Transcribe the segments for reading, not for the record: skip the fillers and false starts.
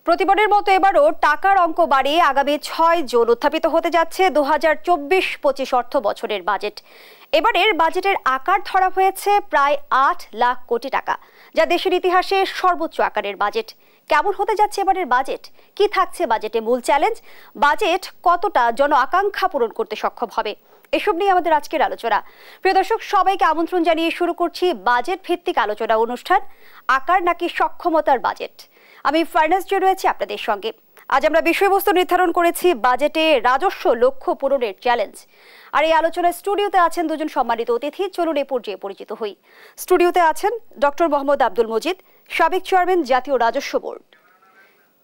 প্রতিবারের মতো এবারও টাকার অঙ্ক বাড়িয়ে আগামী ৬ জুন উত্থাপিত হতে যাচ্ছে ২০২৪-২৫ অর্থ বছরের বাজেট। এবারের বাজেটের আকার ধরা হয়েছে প্রায় ৮ লাখ কোটি টাকা, যা দেশের ইতিহাসে সর্বোচ্চ আকারের বাজেট। কেমন হতে যাচ্ছে এবারের বাজেট? কি থাকছে বাজেটে মূল চ্যালেঞ্জ? বাজেট কতটা জন আকাঙ্ক্ষা পূরণ করতে সক্ষম হবে? এসব নিয়ে আমাদের আজকের আলোচনা। প্রিয় দর্শক, সবাইকে আমন্ত্রণ জানিয়ে শুরু করছি বাজেট ভিত্তিক আলোচনা অনুষ্ঠান আকার নাকি সক্ষমতার বাজেট। আমি ফার্নাস জে রয়েছি আপনাদের সঙ্গে। আজ আমরা বিষয়বস্তু নির্ধারণ করেছি বাজেটে রাজস্ব লক্ষ্য পূরণের চ্যালেঞ্জ। আর এই আলোচনায় স্টুডিওতে আছেন দুজন সম্মানিত অতিথি। চলুন এই পর্যায়ে পরিচিত হই। স্টুডিওতে আছেন ডক্টর মোহাম্মদ আব্দুল মজিদ, সাবেক চেয়ারম্যান জাতীয় রাজস্ব বোর্ড।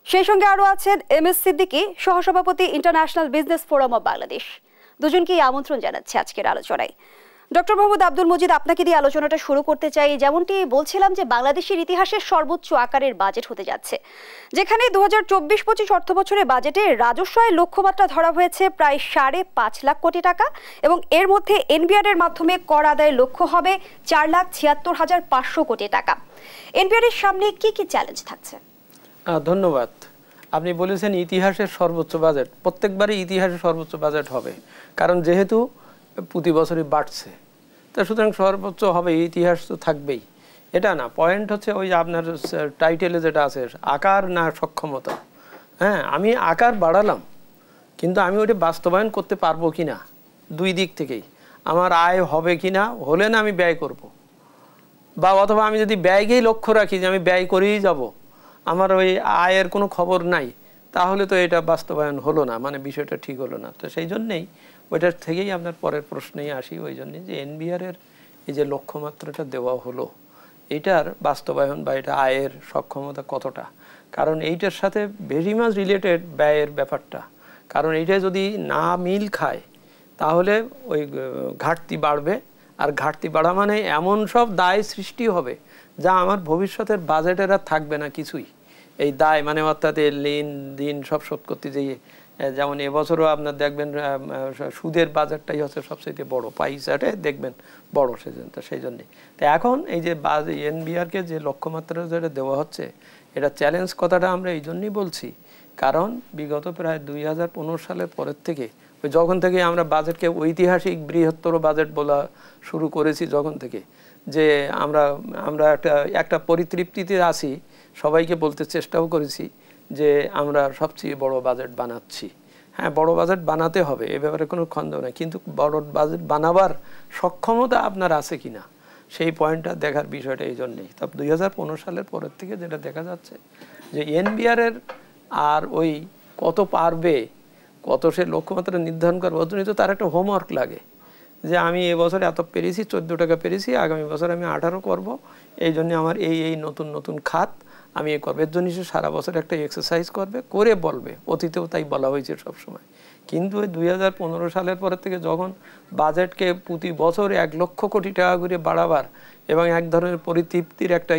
সেই সঙ্গে আরও আছেন এম.এস. সিদ্দিকী, সহসভাপতি international business forum of Bangladesh. দুজনকেই আমন্ত্রণ জানাচ্ছি আজকের আলোচনায়। ডক্টর মোহাম্মদ আব্দুল মজিদ, আপনাকে দিয়ে আলোচনাটা শুরু করতে চাই। যেমনটি বলছিলাম যে বাংলাদেশের ইতিহাসের সর্বোচ্চ আকারের বাজেট হতে যাচ্ছে, যেখানে ২০২৪-২৫ অর্থ বছরে বাজেটে রাজস্ব আয়ের লক্ষ্যমাত্রা ধরা হয়েছে প্রায় ৫.৫ লাখ কোটি টাকা, এবং এর মধ্যে এনবিআর এর মাধ্যমে কর আদায়ের লক্ষ্য হবে ৪,৭৬,৫০০ কোটি টাকা। এনবিআর এর সামনে কি কি চ্যালেঞ্জ থাকছে? ধন্যবাদ। আপনি বলেছেন ইতিহাসের সর্বোচ্চ বাজেট। প্রত্যেকবারই ইতিহাসের সর্বোচ্চ বাজেট হবে, কারণ যেহেতু প্রতি বছরই বাড়ছে, তা সুতরাং সর্বোচ্চ হবে, ইতিহাস তো থাকবেই। এটা না, পয়েন্ট হচ্ছে ওই যে আপনার টাইটেলে যেটা আছে আকার না সক্ষমতা। হ্যাঁ, আমি আকার বাড়ালাম, কিন্তু আমি ওটা বাস্তবায়ন করতে পারবো কি না, দুই দিক থেকেই। আমার আয় হবে কি না, হলে না আমি ব্যয় করব, বা অথবা আমি যদি ব্যয়কেই লক্ষ্য রাখি যে আমি ব্যয় করেই যাব, আমার ওই আয়ের কোনো খবর নাই, তাহলে তো এটা বাস্তবায়ন হলো না, মানে বিষয়টা ঠিক হলো না। তো সেই জন্যেই ওইটার থেকেই আপনার পরের প্রশ্নেই আসি, ওই জন্যে যে এনবিআরের এই যে লক্ষ্যমাত্রাটা দেওয়া হলো, এটার বাস্তবায়ন বা এটা আয়ের সক্ষমতা কতটা, কারণ এইটার সাথে ভেরি মাচ রিলেটেড ব্যয়ের ব্যাপারটা। কারণ এইটা যদি না মিল খায়, তাহলে ওই ঘাটতি বাড়বে, আর ঘাটতি বাড়া মানে এমন সব দায় সৃষ্টি হবে যা আমার ভবিষ্যতের বাজেটের আর থাকবে না কিছুই। এই দায় মানে অর্থাৎ ঋণ দিন সব শোধ করতে যেয়ে, যেমন এবছরও আপনার দেখবেন সুদের বাজারটাই হচ্ছে সবচেয়ে বড়, পয়সাটে দেখবেন বড় সেজন। তো সেই জন্যে তো এখন এই যে এনবিআরকে যে লক্ষ্যমাত্রা যেটা দেওয়া হচ্ছে, এটা চ্যালেঞ্জ কথাটা আমরা এই জন্যই বলছি, কারণ বিগত প্রায় ২০১৫ সালের পরের থেকে, যখন থেকে আমরা বাজেটকে ঐতিহাসিক বৃহত্তর বাজেট বলা শুরু করেছি, যখন থেকে যে আমরা একটা পরিতৃপ্তিতে আছি, সবাইকে বলতে চেষ্টাও করেছি যে আমরা সবচেয়ে বড় বাজেট বানাচ্ছি। হ্যাঁ, বড় বাজেট বানাতে হবে, এ ব্যাপারে কোনো সন্দেহ নেই, কিন্তু বড় বাজেট বানাবার সক্ষমতা আপনার আছে কি না, সেই পয়েন্টটা দেখার বিষয়টা এই জন্যেই। তবে ২০১৫ সালের পরের থেকে যেটা দেখা যাচ্ছে যে এনবিআরের আর ওই কত পারবে, কত সে লক্ষ্যমাত্রা নির্ধারণ করবে, ওর জন্যই তো তার একটা হোমওয়ার্ক লাগে যে আমি এবছর এত পেরেছি, ১৪ টাকা পেরেছি, আগামী বছর আমি ১৮ করব, এই জন্য আমার এই নতুন নতুন খাত আমি এ করবো। এর জন্য সে সারা বছর একটা এক্সারসাইজ করবে, করে বলবে। অতীতেও তাই বলা হয়েছে সবসময়। কিন্তু ওই ২০১৫ সালের পরের থেকে যখন বাজেটকে প্রতি বছর ১ লক্ষ কোটি টাকা করে বাড়াবার এবং এক ধরনের পরিতৃপ্তির একটা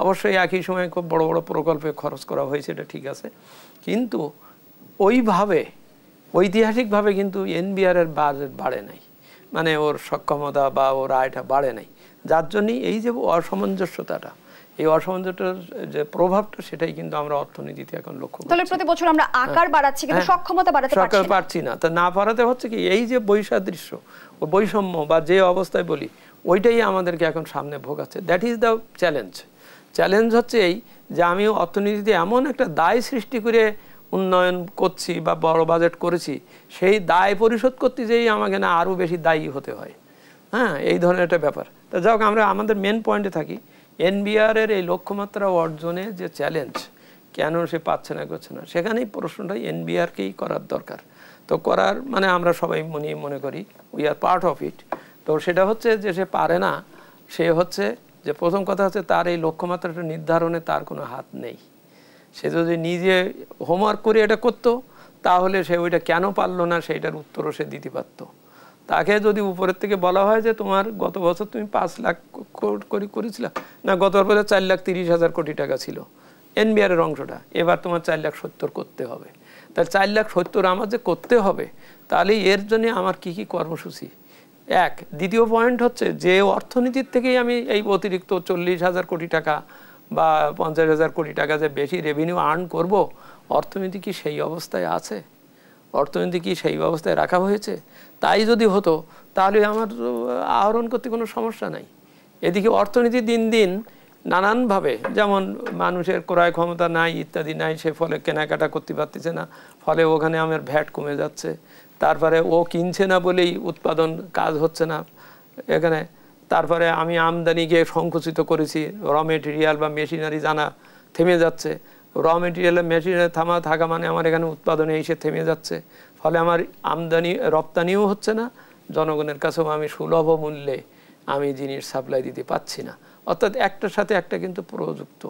অবশ্যই একই সময় খুব বড় বড় প্রকল্পে খরচ করা হয়েছে, এটা ঠিক আছে, কিন্তু ওইভাবে ঐতিহাসিকভাবে কিন্তু এনবিআরের বাজেট বাড়ে নাই, মানে ওর সক্ষমতা বা ওর আয়টা বাড়ে নাই। যার জন্যই এই যে অসামঞ্জস্যতাটা, এই অসামঞ্জস্যতার যে প্রভাবটা, সেটাই কিন্তু আমরা অর্থনীতিতে এখন লক্ষ্য করছি। তাহলে প্রতি বছর আমরা আকার বাড়াচ্ছি কিন্তু সক্ষমতা বাড়াতে পারছি না। তা না পারাতে হচ্ছে কি, এই যে বৈসাদৃশ্য ও বৈষম্য বা যে অবস্থায় বলি, ওইটাই আমাদেরকে এখন সামনে ভোগাচ্ছে। দ্যাট ইজ দ্য চ্যালেঞ্জ হচ্ছে এই যে আমি অর্থনীতিতে এমন একটা দায় সৃষ্টি করে উন্নয়ন করছি বা বড় বাজেট করেছি, সেই দায় পরিশোধ করতে যেই আমাকে না আরও বেশি দায়ী হতে হয়। হ্যাঁ, এই ধরনের একটা ব্যাপার। তা যাক, আমরা আমাদের মেন পয়েন্টে থাকি। এনবিআরের এই লক্ষ্যমাত্রা অর্জনে যে চ্যালেঞ্জ, কেন সে পাচ্ছে না, করছে না, সেখানেই প্রশ্নটা এনবিআরকেই করার দরকার। তো করার মানে আমরা সবাই মনে করি we are part of it. তো সেটা হচ্ছে যে সে পারে না, সে হচ্ছে যে প্রথম কথা হচ্ছে তার এই লক্ষ্যমাত্রাটা নির্ধারণে তার কোনো হাত নেই। সে যদি নিজে হোমওয়ার্ক করে এটা করতো, তাহলে সে ওইটা কেন পারলো না সেইটার উত্তরও সে দিতে পারত। তাকে যদি উপরের থেকে বলা হয় যে তোমার গত বছর তুমি ৫ লাখ কোটি করেছিল না, গত বছর ৪,৩০,০০০ কোটি টাকা ছিল এনবিআরের অংশটা, এবার তোমার ৪,৭০,০০০ করতে হবে। তাহলে ৪,৭০,০০০ আমার যে করতে হবে, তাহলে এর জন্য আমার কি কি কর্মসূচি, এক। দ্বিতীয় পয়েন্ট হচ্ছে যে অর্থনীতির থেকেই আমি এই অতিরিক্ত ৪০,০০০ কোটি টাকা বা 50,000 কোটি টাকা যে বেশি রেভিনিউ আর্ন করব, অর্থনীতি কি সেই অবস্থায় আছে? অর্থনীতি কি সেই অবস্থায় রাখা হয়েছে? তাই যদি হতো তাহলে আমার আহরণ করতে কোনো সমস্যা নাই। এদিকে অর্থনীতি দিন দিন নানানভাবে, যেমন মানুষের ক্রয় ক্ষমতা নাই ইত্যাদি নাই, সে ফলে কেনাকাটা করতে পারতেছে না, ফলে ওখানে আমার ভ্যাট কমে যাচ্ছে। তারপরে ও কিনছে না বলেই উৎপাদন কাজ হচ্ছে না এখানে। তারপরে আমি আমদানিকে সংকুচিত করেছি, র মেটেরিয়াল বা মেশিনারি জানা থেমে যাচ্ছে। র মেটেরিয়াল মেশিনারি থাকা মানে আমার এখানে উৎপাদনে এসে থেমে যাচ্ছে, ফলে আমার আমদানি রপ্তানিও হচ্ছে না, জনগণের কাছেও আমি সুলভ মূল্যে আমি জিনিস সাপ্লাই দিতে পাচ্ছি না। অর্থাৎ একটার সাথে একটা কিন্তু প্রযুক্ত।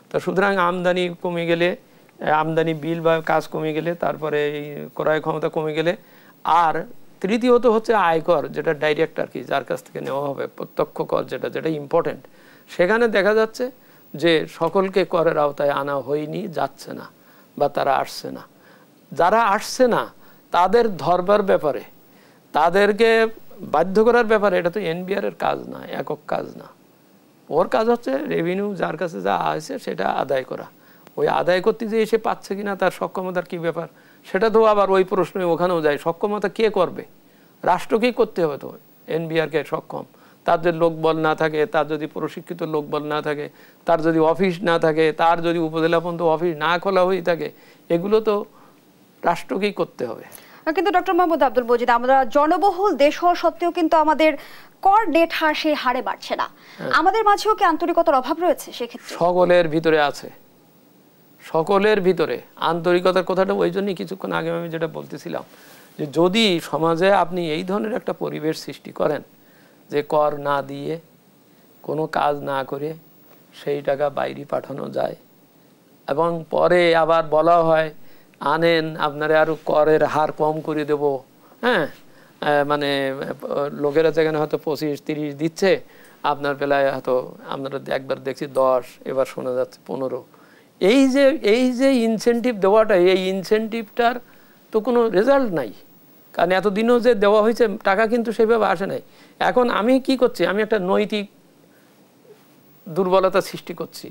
তো সুতরাং আমদানি কমে গেলে, আমদানি বিল বা কাজ কমে গেলে, তারপরে এই ক্রয় ক্ষমতা কমে গেলে, আর তৃতীয়ত হচ্ছে আয়কর, যেটা ডাইরেক্ট আর কি, যার কাছ থেকে নেওয়া হবে, প্রত্যক্ষ কর, যেটা ইম্পর্টেন্ট। সেখানে দেখা যাচ্ছে যে সকলকে করের আওতায় আনা হয়নি, যাচ্ছে না, বা তারা আসছে না। যারা আসছে না তাদের ধরবার ব্যাপারে, তাদেরকে বাধ্য করার ব্যাপারে, এটা তো এনবিআর এর কাজ না, একক কাজ না। ওর কাজ হচ্ছে রেভিনিউ যার কাছে যা আছে সেটা আদায় করা। ওই আদায় করতে যে এসে পাচ্ছে কিনা, তার সক্ষমতার কি ব্যাপার, সেটা তো আবার ওই প্রশ্নে ওখানেও যায়। সক্ষমতা কে করবে? রাষ্ট্রকেই করতে হবে। তো এনবিআরকে সক্ষম, তার যদি লোকবল না থাকে, তার যদি প্রশিক্ষিত লোকবল না থাকে, তার যদি অফিস না থাকে, তার যদি উপজেলা পর্যন্ত অফিস না খোলা হয়ে থাকে, এগুলো তো রাষ্ট্রকেই করতে হবে। কিন্তু ডক্টর মোহাম্মদ আব্দুল মজিদ, আমরা জনবহুল দেশ হওয়া সত্ত্বেও কিন্তু আমাদের কর নেট হার সেই হারে বাড়ছে না। আমাদের মাঝেও কি আন্তরিকতার অভাব রয়েছে সেক্ষেত্রে? সকলের ভিতরে আছে, সকলের ভিতরে আন্তরিকতার কথাটা ওই জন্যই কিছুক্ষণ আগে আমি যেটা বলতেছিলাম, যে যদি সমাজে আপনি এই ধরনের একটা পরিবেশ সৃষ্টি করেন যে কর না দিয়ে, কোনো কাজ না করে সেই টাকা বাইরে পাঠানো যায়, এবং পরে আবার বলা হয় আনেন আপনারা আরো করের হার কম করে দেব, হ্যাঁ, মানে লোকেরা যেখানে হয়তো 25-30 দিচ্ছে, আপনার বেলায় হয়তো আপনারা একবার দেখছি 10, এবার শোনা যাচ্ছে 15। এই যে ইনসেন্টিভ দেওয়াটা, এই ইনসেন্টিভটার তো কোনো রেজাল্ট নাই। কারণ এতদিনও যে দেওয়া হয়েছে টাকা কিন্তু সেভাবে আসে নাই। এখন আমি কি করছি? আমি একটা নৈতিক দুর্বলতা সৃষ্টি করছি।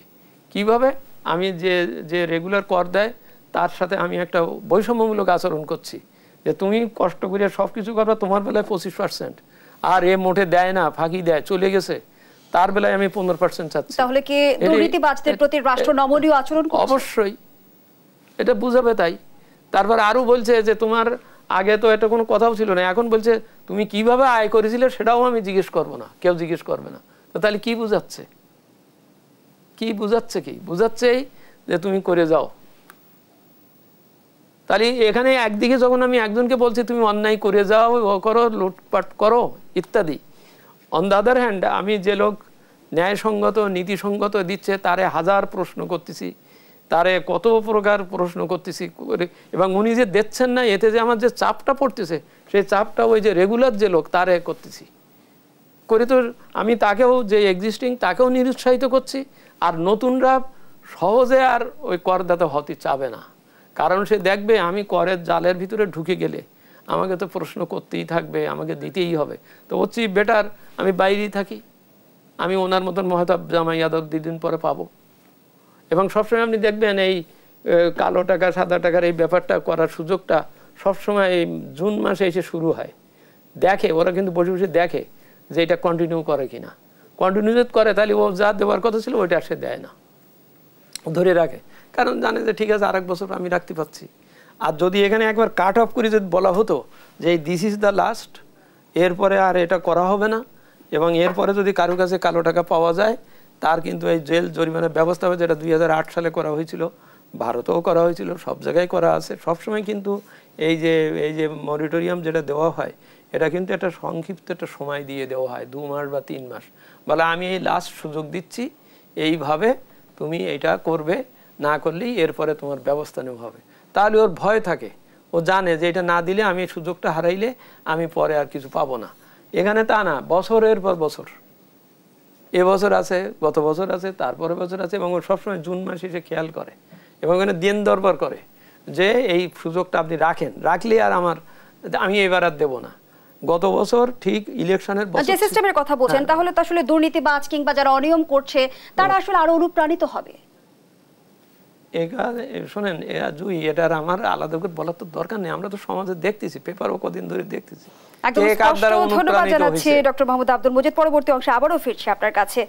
কিভাবে? আমি যে রেগুলার কর দেয় তার সাথে আমি একটা বৈষম্যমূলক আচরণ করছি, যে তুমি কষ্ট করে সব কিছু করবা, তোমার বেলায় 25%, আর এ মোটে দেয় না, ফাঁকি দেয়, চলে গেছে, তার বেলায় আমি 15% চাচ্ছি। তাহলে কি দুর্নীতিবাজদের প্রতি রাষ্ট্র নমনীয় আচরণ করছে? অবশ্যই, এটা বুঝাবে। তাই তারপর আরো বলছে যে তোমার আগে তো এটা কোনো কথাও ছিল না, এখন বলছে তুমি কিভাবে আয় করেছিলে সেটাও আমি জিজ্ঞেস করবো না, কেউ জিজ্ঞেস করবে না। তো তাহলে কি বুঝাচ্ছে? কি বুঝাচ্ছে? কি বুঝাচ্ছে? যে তুমি করে যাও। তাহলে এখানে একদিকে যখন আমি একজনকে বলছি তুমি অন্যায় করে যাও, ও করো, লুটপাট করো ইত্যাদি, অন দ্য আদার হ্যান্ড আমি যে লোক ন্যায়সঙ্গত নীতিসঙ্গত দিচ্ছে তারে হাজার প্রশ্ন করতেছি, তারে কত প্রকার প্রশ্ন করতেছি, এবং উনি যে দিচ্ছেন না, এতে যে আমার যে চাপটা পড়তেছে, সেই চাপটা ওই যে রেগুলার যে লোক তারে করতেছি করে, তো আমি তাকেও, যে এক্সিস্টিং, তাকেও নিরুৎসাহিত করছি। আর নতুনরা সহজে আর ওই করদাতা হতে চাবে না, কারণ সে দেখবে আমি করের জালের ভিতরে ঢুকে গেলে আমাকে তো প্রশ্ন করতেই থাকবে, আমাকে দিতেই হবে। তো হচ্ছে বেটার আমি বাইরেই থাকি, আমি ওনার মতন মহতাব জামাই আদর 2 দিন পরে পাবো। এবং সবসময় আপনি দেখবেন এই কালো টাকা সাদা টাকার এই ব্যাপারটা করার সুযোগটা সবসময় এই জুন মাসে এসে শুরু হয়। দেখে ওরা, কিন্তু বসে বসে দেখে যে এটা কন্টিনিউ করে কিনা। কন্টিনিউ করে তাহলে ও যা দেওয়ার কথা ছিল ওইটা সে দেয় না, ধরে রাখে, কারণ জানে যে ঠিক আছে আরেক বছর আমি রাখতে পারছি। আর যদি এখানে একবার কাট অফ করে যদি বলা হতো যে দিস ইজ দ্য লাস্ট, এরপরে আর এটা করা হবে না, এবং এরপরে যদি কারো কাছে কালো টাকা পাওয়া যায় তার কিন্তু এই জেল জরিমানার ব্যবস্থা হবে, যেটা 2008 সালে করা হয়েছিল, ভারতেও করা হয়েছিল, সব জায়গায় করা আছে। সবসময় কিন্তু এই যে মরিটোরিয়াম যেটা দেওয়া হয়, এটা কিন্তু একটা সংক্ষিপ্ত একটা সময় দিয়ে দেওয়া হয়, 2 মাস বা 3 মাস, বলে আমি এই লাস্ট সুযোগ দিচ্ছি, এইভাবে তুমি এটা করবে, না করলেই এরপরে তোমার ব্যবস্থা নেওয়া হবে। তাহলে ওর ভয় থাকে, ও জানে যে এটা না দিলে আমি সুযোগটা হারাইলে আমি পরে আর কিছু পাবো না। এখানে তা না, বছরের পর বছর, এবছর আছে, গত বছর আছে, তারপরে বছর আছে, এবং ও সবসময় জুন মাসে এসে খেয়াল করে এবং এখানে দিন দরবার করে যে এই সুযোগটা আপনি রাখেন, রাখলে আর আমি এবার আর দেবো না। গত বছর ঠিক ইলেকশনের যে সিস্টেমের কথা বলছেন, তাহলে তো আসলে দুর্নীতিবাজ কিংবা যারা অনিয়ম করছে তারা আসলে আরো অনুপ্রাণিত হবে। শোনেন জুই, এটার আমার আলাদা করে বলার তো দরকার নেই, আমরা তো সমাজে দেখতেছি, পেপারও কদিন ধরে দেখতেছি। ধন্যবাদ জানাচ্ছি ডক্টর মোহাম্মদ আব্দুল মজিদ। পরবর্তী অংশে আবারও ফিরছি আপনার কাছে।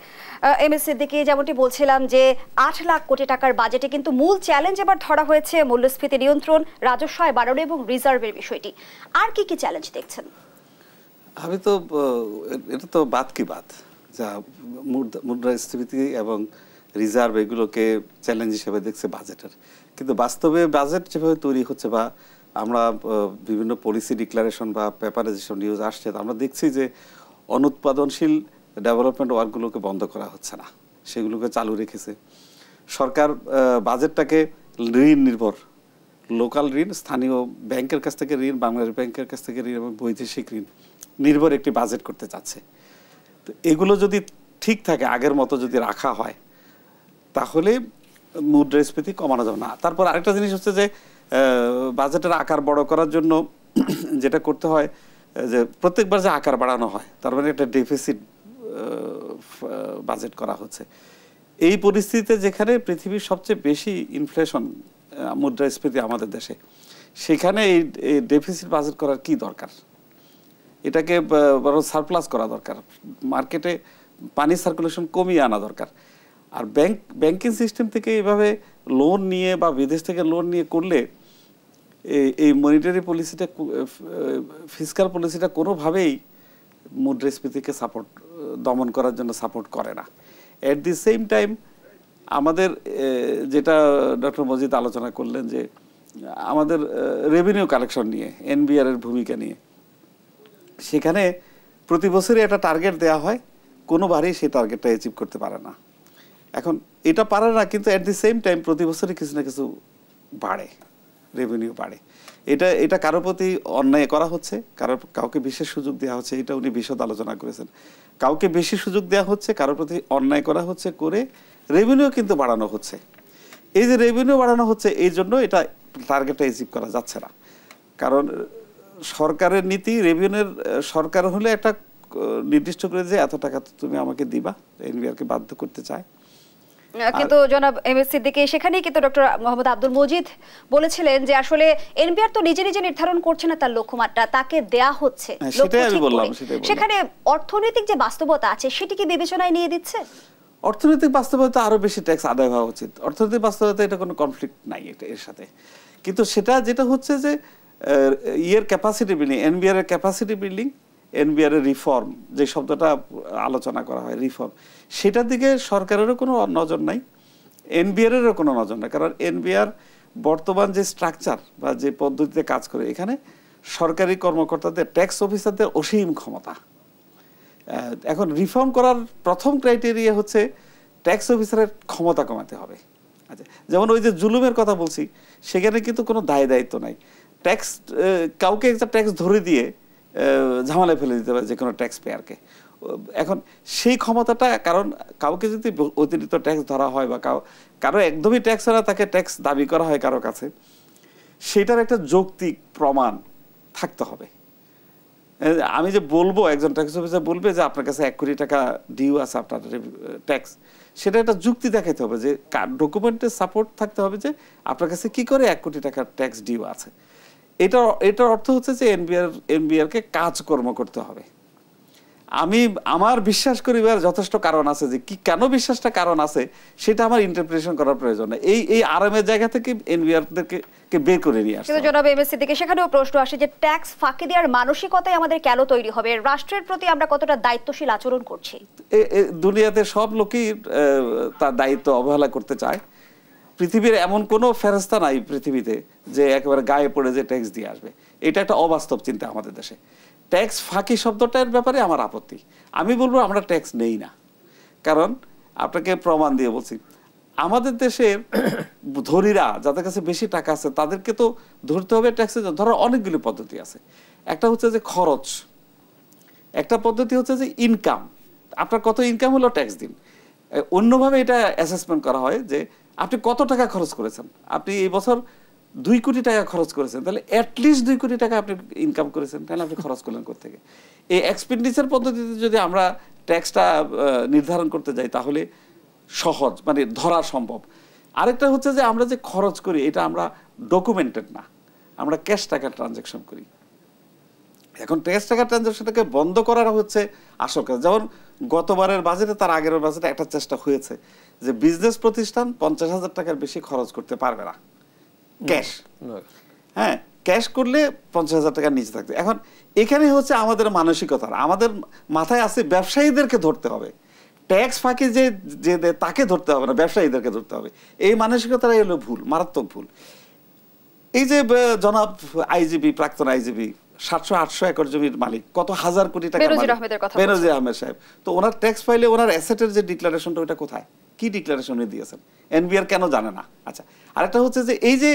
এমএস সিদ্দিকী, যেমনটি বলছিলাম যে 8 লাখ কোটি টাকার বাজেটে কিন্তু মূল চ্যালেঞ্জ এবার ধরা হয়েছে মূল্যস্ফীতি নিয়ন্ত্রণ, রাজস্ব আয় বাড়ানো এবং রিজার্ভের বিষয়টি। আর কি কি চ্যালেঞ্জ দেখছেন? আমি তো এটা তো বাদ কি বাদ, যা মুদ্রাস্ফীতি এবং রিজার্ভ এগুলোকে চ্যালেঞ্জ হিসেবে দেখছে বাজেটের, কিন্তু বাস্তবে বাজেট যেভাবে তৈরি হচ্ছে বা আমরা বিভিন্ন পলিসি ডিক্লারেশন বা পেপারে যেসব নিউজ আসছে, আমরা দেখছি যে অনুৎপাদনশীল ডেভেলপমেন্ট ওয়ার্কগুলোকে বন্ধ করা হচ্ছে না, সেগুলোকে চালু রেখেছে সরকার। বাজেটটাকে ঋণ নির্ভর, লোকাল ঋণ, স্থানীয় ব্যাংকের কাছ থেকে ঋণ, বাংলাদেশ ব্যাংকের কাছ থেকে ঋণ এবং বৈদেশিক ঋণ নির্ভর একটি বাজেট করতে চাচ্ছে। তো এগুলো যদি ঠিক থাকে, আগের মতো যদি রাখা হয়, তাহলে মুদ্রাস্ফীতি কমানো যাবে না। তারপর আরেকটা জিনিস হচ্ছে যে বাজেটের আকার বড় করার জন্য যেটা করতে হয়, যে প্রত্যেকবার যে আকার বাড়ানো হয়, তার মানে একটা ডেফিসিট বাজেট করা হচ্ছে। এই পরিস্থিতিতে যেখানে পৃথিবীর সবচেয়ে বেশি ইনফ্লেশন, মুদ্রাস্ফীতি আমাদের দেশে, সেখানে এই ডেফিসিট বাজেট করার কি দরকার? এটাকে বরং সারপ্লাস করা দরকার, মার্কেটে পানি সার্কুলেশন কমিয়ে আনা দরকার। আর ব্যাংকিং সিস্টেম থেকে এইভাবে লোন নিয়ে বা বিদেশ থেকে লোন নিয়ে করলে এই মনিটারি পলিসিটা, ফিসকাল পলিসিটা কোনোভাবেই মুদ্রাস্ফীতিকে দমন করার জন্য সাপোর্ট করে না। অ্যাট দি সেম টাইম আমাদের যেটা ডক্টর মজিদ আলোচনা করলেন যে আমাদের রেভিনিউ কালেকশন নিয়ে, এনবিআর এর ভূমিকা নিয়ে, সেখানে প্রতি বছরই একটা টার্গেট দেওয়া হয়, কোনোবারই সেই টার্গেটটা অ্যাচিভ করতে পারে না। এখন এটা পারে না, কিন্তু অ্যাট দি সেম টাইম প্রতি বছরই কিছু না কিছু বাড়ে, রেভিনিউ বাড়ে। এটা কারোর প্রতি অন্যায় করা হচ্ছে, কাউকে বিশেষ সুযোগ দেওয়া হচ্ছে, এটা উনি বিশদ আলোচনা করেছেন। কাউকে বেশি সুযোগ দেওয়া হচ্ছে, কারোর প্রতি অন্যায় করা হচ্ছে, করে রেভিনিউ কিন্তু বাড়ানো হচ্ছে। এই যে রেভিনিউ বাড়ানো হচ্ছে, এই জন্য এটা টার্গেটটা অ্যাচিভ করা যাচ্ছে না। কারণ সরকারের নীতি, রেভিনিউর সরকার হলে একটা নির্দিষ্ট করে যে এত টাকা তুমি আমাকে দিবা, এনবিআরকে বাধ্য করতে চায়। কিন্তু জনাব এমএস সিদ্দিকী, সেখানেই কিন্তু ডক্টর মোহাম্মদ আব্দুল মজিদ বলেছিলেন যে আসলে এনবিআর তো নিজে নিজে নির্ধারণ করছে না তার লক্ষ্যমাত্রা, তাকে দেয়া হচ্ছে। সেখানে অর্থনৈতিক যে বাস্তবতা আছে সেটিকে বিবেচনায় নিয়ে দিচ্ছে। অর্থনৈতিক বাস্তবতা আরো বেশি ট্যাক্স আদায় হওয়া উচিত, অর্থনৈতিক বাস্তবতা এটা কোনো কনফ্লিক্ট নাই এর সাথে। কিন্তু সেটা যেটা হচ্ছে যে ক্যাপাসিটি বিল্ডিং, এনবিআর এর ক্যাপাসিটি বিল্ডিং, এনবিআর এর রিফর্ম, যে শব্দটা আলোচনা করা হয় রিফর্ম, সেটার দিকে সরকারেরও কোনো নজর নাই, এনবিআর এরও কোনো নজর নাই। কারণ এনবিআর বর্তমান যে স্ট্রাকচার বা যে পদ্ধতিতে কাজ করে, এখানে সরকারি কর্মকর্তাদের, ট্যাক্স অফিসারদের অসীম ক্ষমতা। এখন রিফর্ম করার প্রথম ক্রাইটেরিয়া হচ্ছে ট্যাক্স অফিসারের ক্ষমতা কমাতে হবে। আচ্ছা, যেমন ওই যে জুলুমের কথা বলছি, সেখানে কিন্তু কোনো দায়িত্ব নাই। ট্যাক্স, কাউকে একটা ট্যাক্স ধরে দিয়ে ঝামেলায় ফেলে দিতে পারে যে কোনো ট্যাক্স পেয়ারকে। এখন সেই ক্ষমতাটা, কারণ কাউকে যদি অতিরিক্ত ট্যাক্স ধরা হয় বা কারো একদমই ট্যাক্স হয় না, তাকে ট্যাক্স দাবি করা হয় কারো কাছে, সেটার একটা যৌক্তিক প্রমাণ থাকতে হবে। আমি যে বলবো, একজন ট্যাক্স অফিসার বলবে যে আপনার কাছে 1 কোটি টাকা ডিউ আছে আপনার ট্যাক্স, সেটা একটা যুক্তি দেখাতে হবে, যে ডকুমেন্টের সাপোর্ট থাকতে হবে যে আপনার কাছে কি করে 1 কোটি টাকার ট্যাক্স ডিউ আছে। এটার অর্থ হচ্ছে যে এনবিআরকে কাজকর্ম করতে হবে। আমার বিশ্বাস করিবার যথেষ্ট কারণ আছে, যে কি কেন বিশ্বাসটা কারণ আছে সেটা আমার ইন্টারপ্রিটেশন করার প্রয়োজন নেই। এই আরামের জায়গা থেকে এনবিআরকে বের করে নিয়ে আসে। কিন্তু জনাব এমএসসি থেকে সেখানেও প্রশ্ন আসে যে ট্যাক্স ফাঁকি দেওয়ার মানসিকতাই আমাদের কেন তৈরি হবে? রাষ্ট্রের প্রতি আমরা কতটা দায়িত্বশীল আচরণ করছি? দুনিয়াতে সব লোকই তার দায়িত্ব অবহেলা করতে চায়। পৃথিবীর এমন কোনো ফেরেস্তা নাই পৃথিবীতে যে একেবারে গায়ে পড়ে যে ট্যাক্স দিয়ে আসবে। এটা একটা অবাস্তব চিন্তা আমাদের দেশে। ট্যাক্স ফাঁকি শব্দটার ব্যাপারে আমার আপত্তি। আমি বলবো আমরা ট্যাক্স নেই না, কারণ আপনাকে প্রমাণ দিয়ে বলছি, আমাদের দেশের ধনীরা যাদের কাছে বেশি টাকা আছে তাদেরকে তো ধরতে হবে ট্যাক্সের। ধরো অনেকগুলি পদ্ধতি আছে। একটা হচ্ছে যে খরচ, একটা পদ্ধতি হচ্ছে যে ইনকাম, আপনার কত ইনকাম হলো ট্যাক্স দিন। অন্যভাবে এটা অ্যাসেসমেন্ট করা হয় যে আপনি কত টাকা খরচ করেছেন, আপনি এই বছর 2 কোটি টাকা খরচ করেছেন, তাহলে অ্যাটলিস্ট 2 কোটি টাকা আপনি ইনকাম করেছেন, তাহলে আপনি খরচ করলেন কোত্থেকে? এই এক্সপেন্ডিচার পদ্ধতিতে যদি আমরা ট্যাক্সটা নির্ধারণ করতে যাই তাহলে সহজ, মানে ধরা সম্ভব। আরেকটা হচ্ছে যে আমরা যে খরচ করি এটা আমরা ডকুমেন্টেড না, আমরা ক্যাশ টাকা ট্রানজ্যাকশন করি। এখন ক্যাশ টাকা ট্রানজ্যাকশনটাকে বন্ধ করার হচ্ছে আসল কাজ। যেমন গতবারের বাজেটে, তার আগের বাজেটে একটা চেষ্টা হয়েছে যে বিজনেস প্রতিষ্ঠান 50,000 টাকার বেশি খরচ করতে পারবে না ক্যাশ। হ্যাঁ, ক্যাশ করলে 50,000 টাকার নিচে থাকবে। এখন এখানে হচ্ছে আমাদের মানসিকতা, আমাদের মাথায় আছে ব্যবসায়ীদেরকে ধরতে হবে, ট্যাক্স ফাঁকি যে তাকে ধরতে হবে না, ব্যবসায়ীদেরকে ধরতে হবে। এই মানসিকতাটাই হলো ভুল, মারাত্মক ভুল। এই যে জনাব আইজিবি, প্রাক্তন আইজিবি 700-800 একর জমির মালিক, কত হাজার কোটি টাকা বেনজির আহমেদ সাহেব, তো ওনার ট্যাক্স ফাইলে ওনার অ্যাসেটের যে ডিক্লারেশনটা ওটা কোথায়, কি ডিক্লারেশন উনি দিয়েছেন, এনবিআর কেন জানে না? আচ্ছা, আরেকটা হচ্ছে যে এই যে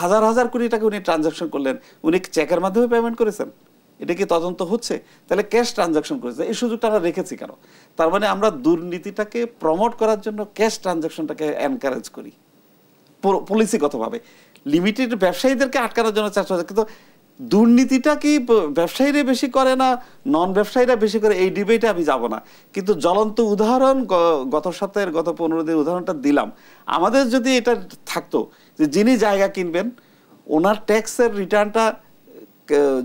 হাজার হাজার কোটি টাকা উনি ট্রানজাকশন করলেন, উনি চেকের মাধ্যমে পেমেন্ট করেছেন, এটা কি তদন্ত হচ্ছে? তাহলে ক্যাশ ট্রানজাকশন করেছে, এই সুযোগটা আমরা রেখেছি কেন? তার মানে আমরা দুর্নীতিটাকে প্রমোট করার জন্য ক্যাশ ট্রানজাকশনটাকে এনকারেজ করি পলিসিগতভাবে, লিমিটেড ব্যবসায়ীদেরকে আটকানোর জন্য চেষ্টা হচ্ছে। কিন্তু দুর্নীতিটা কি ব্যবসায়ীরা বেশি করে না নন ব্যবসায়ীরা বেশি করে, এই ডিবেটে আমি যাব না। কিন্তু জ্বলন্ত উদাহরণ গত সপ্তাহের, গত 15 দিনের উদাহরণটা দিলাম। আমাদের যদি এটা থাকতো যে যিনি জায়গা কিনবেন ওনার ট্যাক্সের রিটার্নটা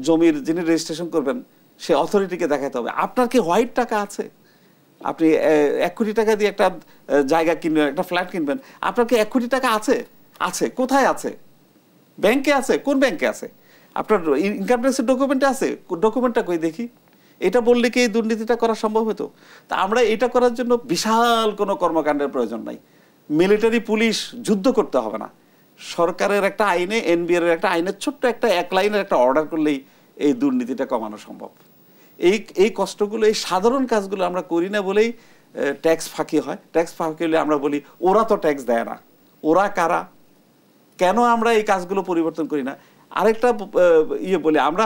জমির যিনি রেজিস্ট্রেশন করবেন সে অথরিটিকে দেখাতে হবে। আপনার কি হোয়াইট টাকা আছে? আপনি 1 কোটি টাকা দিয়ে একটা জায়গা কিনবেন, একটা ফ্ল্যাট কিনবেন, আপনার কি 1 কোটি টাকা আছে? আছে, কোথায় আছে? ব্যাংকে আছে? কোন ব্যাংকে আছে? আপনার ইনকাম ট্যাক্সের ডকুমেন্টে আছে? ডকুমেন্টটা কই দেখি। এটা বললে কি এই দুর্নীতিটা করা সম্ভব হতো? তা আমরা এটা করার জন্য বিশাল কোনো কর্মকাণ্ডের প্রয়োজন নাই, মিলিটারি পুলিশ যুদ্ধ করতে হবে না। সরকারের একটা আইনে, এনবিআর এর একটা আইনের ছোট্ট একটা 1 লাইনের একটা অর্ডার করলেই এই দুর্নীতিটা কমানো সম্ভব। এই কষ্টগুলো, এই সাধারণ কাজগুলো আমরা করি না বলেই ট্যাক্স ফাঁকি হয়। ট্যাক্স ফাঁকি হলে আমরা বলি ওরা তো ট্যাক্স দেয় না, ওরা কারা? কেন আমরা এই কাজগুলো পরিবর্তন করি না? আরেকটা বলি, আমরা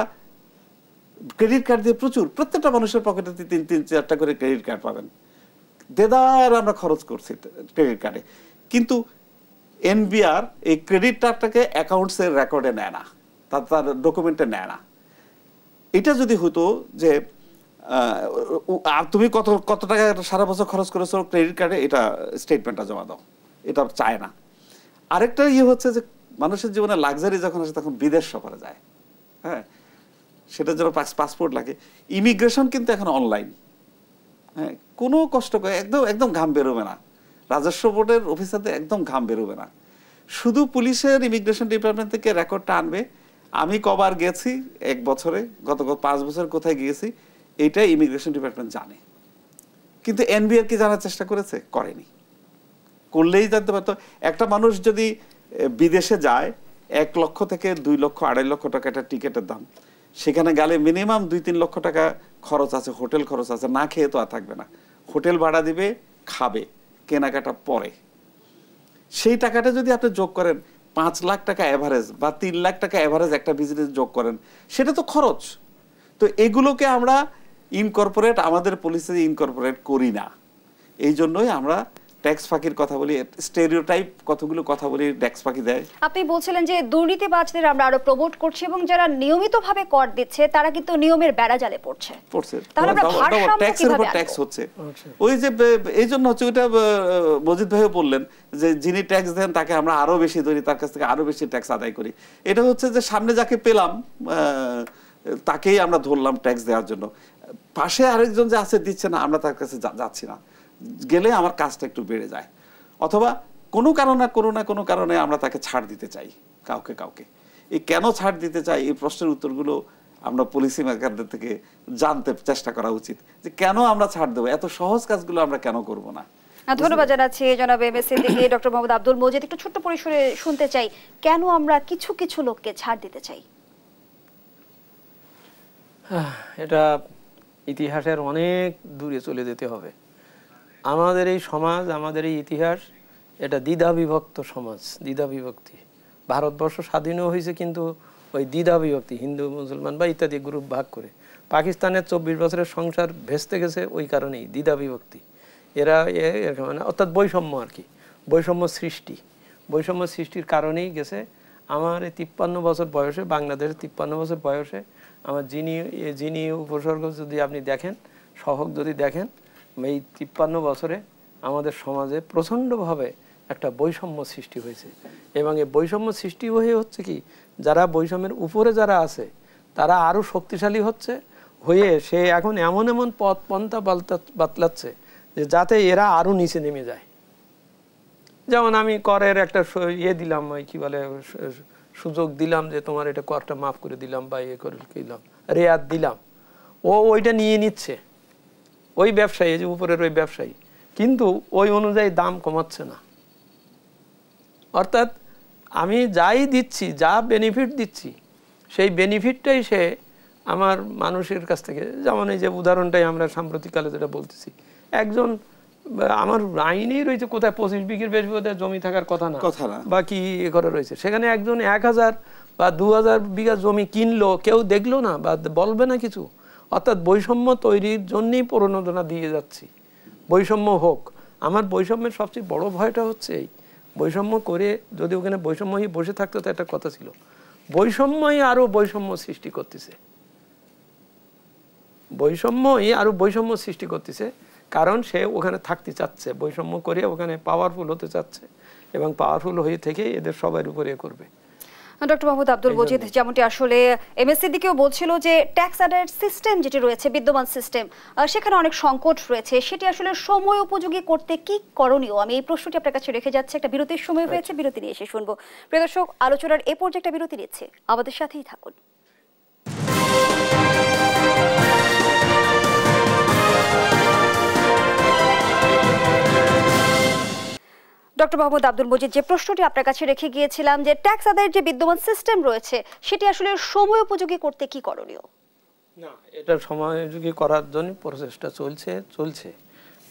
ক্রেডিট কার্ড দিয়ে প্রত্যেকটা মানুষের পকেটে 3-4টা করে ক্রেডিট কার্ড পাবেন, দেদার আমরা খরচ করছি ক্রেডিট কার্ডে। কিন্তু এনবিআর এই ক্রেডিট কার্ডটাকে অ্যাকাউন্টসের রেকর্ডে নেয় না, তার ডকুমেন্টে নেয় না। এটা যদি হতো যে তুমি কত টাকা সারা বছর খরচ করেছো ক্রেডিট কার্ডে, এটা স্টেটমেন্টটা জমা দাও, এটা চায় না। আরেকটা হচ্ছে যে মানুষের জীবনে লাক্সারি যখন আসে তখন বিদেশ সফরে যায়, হ্যাঁ, সেটার জন্য পাসপোর্ট লাগে। ইমিগ্রেশন কিন্তু এখন অনলাইন, হ্যাঁ, কোনো কষ্ট করে একদম ঘাম বেরোবে না, রাজস্ব বোর্ডের অফিসারদের একদম ঘাম বেরোবে না। শুধু পুলিশের ইমিগ্রেশন ডিপার্টমেন্ট থেকে রেকর্ডটা আনবে, আমি কবার গেছি 1 বছরে, গত 5 বছর কোথায় গিয়েছি, এইটা ইমিগ্রেশন ডিপার্টমেন্ট জানে। কিন্তু এনবিআর কি জানার চেষ্টা করেছে? করেনি। করলেই জানতে পারতো। একটা মানুষ যদি বিদেশে যায় 1 লক্ষ থেকে 2 লক্ষ 2.5 লক্ষ টাকা একটা টিকিটের দাম, সেখানে গেলে মিনিমাম 2-3 লক্ষ টাকা খরচ আছে, হোটেল খরচ আছে, না খেয়ে তো আর থাকবে না, হোটেল ভাড়া দিবে, খাবে, কেনাকাটা পরে। সেই টাকাটা যদি আপনি যোগ করেন 5 লাখ টাকা এভারেজ বা 3 লাখ টাকা এভারেজ একটা বিজনেস যোগ করেন, সেটা তো খরচ। তো এগুলোকে আমরা ইনকর্পোরেট, আমাদের পলিসিতে ইনকর্পোরেট করি না। এই জন্যই আমরা ট্যাক্স ফাঁকির কথা বলি, স্টেরিওটাইপ কতগুলো কথা বলি, ট্যাক্স ফাঁকি দেয়। আপনি বলছিলেন যে দুর্নীতিবাজদের আমরা আরো প্রমোট করছি এবং যারা নিয়মিতভাবে কর দিচ্ছে তারা কিন্তু নিয়মের বেড়াজালে পড়ছে। তাহলে আমরা ভারসাম্য ট্যাক্সের উপর ট্যাক্স হচ্ছে, ওই যে এই জন্য হচ্ছে, ওইটা মজিদ ভাইও বললেন যে যিনি ট্যাক্স দেন তাকে আমরা আরো বেশি ধরি, তার কাছ থেকে আরো বেশি ট্যাক্স আদায় করি। এটা হচ্ছে যে সামনে যাকে পেলাম তাকেই আমরা ধরলাম ট্যাক্স দেওয়ার জন্য, পাশে আরেকজন যে আছে দিচ্ছে না, আমরা তার কাছে যাচ্ছি না, গেলে আমার কাজটা একটু বেড়ে যায়। অথবা কোনো কারণে আমরা তাকে ছাড় দিতে চাই কাউকে। এই কেন ছাড় দিতে চাই, এই প্রশ্নের উত্তরগুলো আমরা পলিসি মেকারদের থেকে জানতে চেষ্টা করা উচিত, যে কেন আমরা ছাড় দেবো, এত সহজ কাজগুলো আমরা কেন করব না। ধন্যবাদ জানাচ্ছি জনাব M S Siddiqui. Doctor Mohammad Abdul Majid, একটু ছোট্ট পরিসরে শুনতে চাই, কেন আমরা কিছু লোককে ছাড় দিতে চাই? এটা ইতিহাসের অনেক দূরে চলে যেতে হবে। আমাদের এই সমাজ, আমাদের এই ইতিহাস, এটা দ্বিধা বিভক্ত সমাজ, দ্বিধা বিভক্তি। ভারতবর্ষ স্বাধীনও হয়েছে কিন্তু ওই দ্বিধা বিভক্তি, হিন্দু মুসলমান বা ইত্যাদি গ্রুপ ভাগ করে। পাকিস্তানের 24 বছরের সংসার ভেস্তে গেছে ওই কারণেই, দ্বিধা বিভক্তি। এরা মানে অর্থাৎ বৈষম্য আর কি, বৈষম্য সৃষ্টির কারণেই গেছে। আমার এই 53 বছর বয়সে, বাংলাদেশের 53 বছর বয়সে আমার যিনি উপসর্গ যদি আপনি দেখেন, সহগ যদি দেখেন, এই 53 বছরে আমাদের সমাজে প্রচণ্ডভাবে একটা বৈষম্য সৃষ্টি হয়েছে। এবং এই বৈষম্য সৃষ্টি হয়ে হচ্ছে কি, যারা বৈষম্যের উপরে যারা আছে তারা আরও শক্তিশালী হচ্ছে হয়ে সে এখন এমন এমন পথ পন্থা বাতলাচ্ছে যে যাতে এরা আরও নিচে নেমে যায়। যেমন আমি করের একটা দিলাম, ওই কি বলে, সুযোগ দিলাম যে তোমার এটা করটা মাফ করে দিলাম বা করে দিলাম, রেয়াত দিলাম, ওইটা নিয়ে নিচ্ছে ওই ব্যবসায়ী, যে উপরের ওই ব্যবসায়ী, কিন্তু ওই অনুযায়ী দাম কমাচ্ছে না। অর্থাৎ আমি যাই দিচ্ছি, যা বেনিফিট দিচ্ছি, সেই বেনিফিটটাই সে আমার মানুষের কাছ থেকে, যেমন এই যে উদাহরণটাই আমরা সাম্প্রতিককালে যেটা বলতেছি, একজন আমার আইনেই রয়েছে কোথায় 25 বিঘের বেশি জমি থাকার কথা না বা কি করে রয়েছে, সেখানে একজন 1000 বা 2000 বিঘা জমি কিনলো, কেউ দেখলো না বা বলবে না কিছু। অর্থাৎ বৈষম্য তৈরির জন্যই প্রণোদনা দিয়ে যাচ্ছি, বৈষম্য হোক। আমার বৈষম্যের সবচেয়ে বড় ভয়টা হচ্ছে এই বৈষম্য করে যদি ওখানে বৈষম্যই বসে থাকতো তো একটা কথা ছিল, বৈষম্যই আরো বৈষম্য সৃষ্টি করতেছে, বৈষম্যই আরো বৈষম্য সৃষ্টি করতেছে, কারণ সে ওখানে থাকতে চাচ্ছে, বৈষম্য করে ওখানে পাওয়ারফুল হতে চাচ্ছে এবং পাওয়ারফুল হয়ে থেকে এদের সবার উপরে করবে। ডক্টর মোহাম্মদ আব্দুল মজিদ, যেমনটি আসলে এমএসসি দিকেও বলছিল যে ট্যাক্স আদায়ের সিস্টেম যেটি রয়েছে, বিদ্যমান সিস্টেম, সেখানে অনেক সংকট রয়েছে, সেটি আসলে সময় উপযোগী করতে কি করণীয়, আমি এই প্রশ্নটি আপনার কাছে রেখে যাচ্ছি। একটা বিরতির সময় হয়েছে, বিরতি নিয়ে এসে শুনবো। প্রিয় দর্শক, আলোচনার এ পর্যায়ে একটা বিরতি নিচ্ছে, আমাদের সাথেই থাকুন। ডক্টর মোহাম্মদ আব্দুল মজিদ, যে প্রশ্নটি আপনার কাছে রেখে গিয়েছিলাম যে ট্যাক্স আদায়ের যে বিদ্যমান সিস্টেম রয়েছে সেটি আসলে সময় উপযোগী করতে কি করণীয়? না, এটা সময়োপযোগী করার জন্য প্রচেষ্টা চলছে।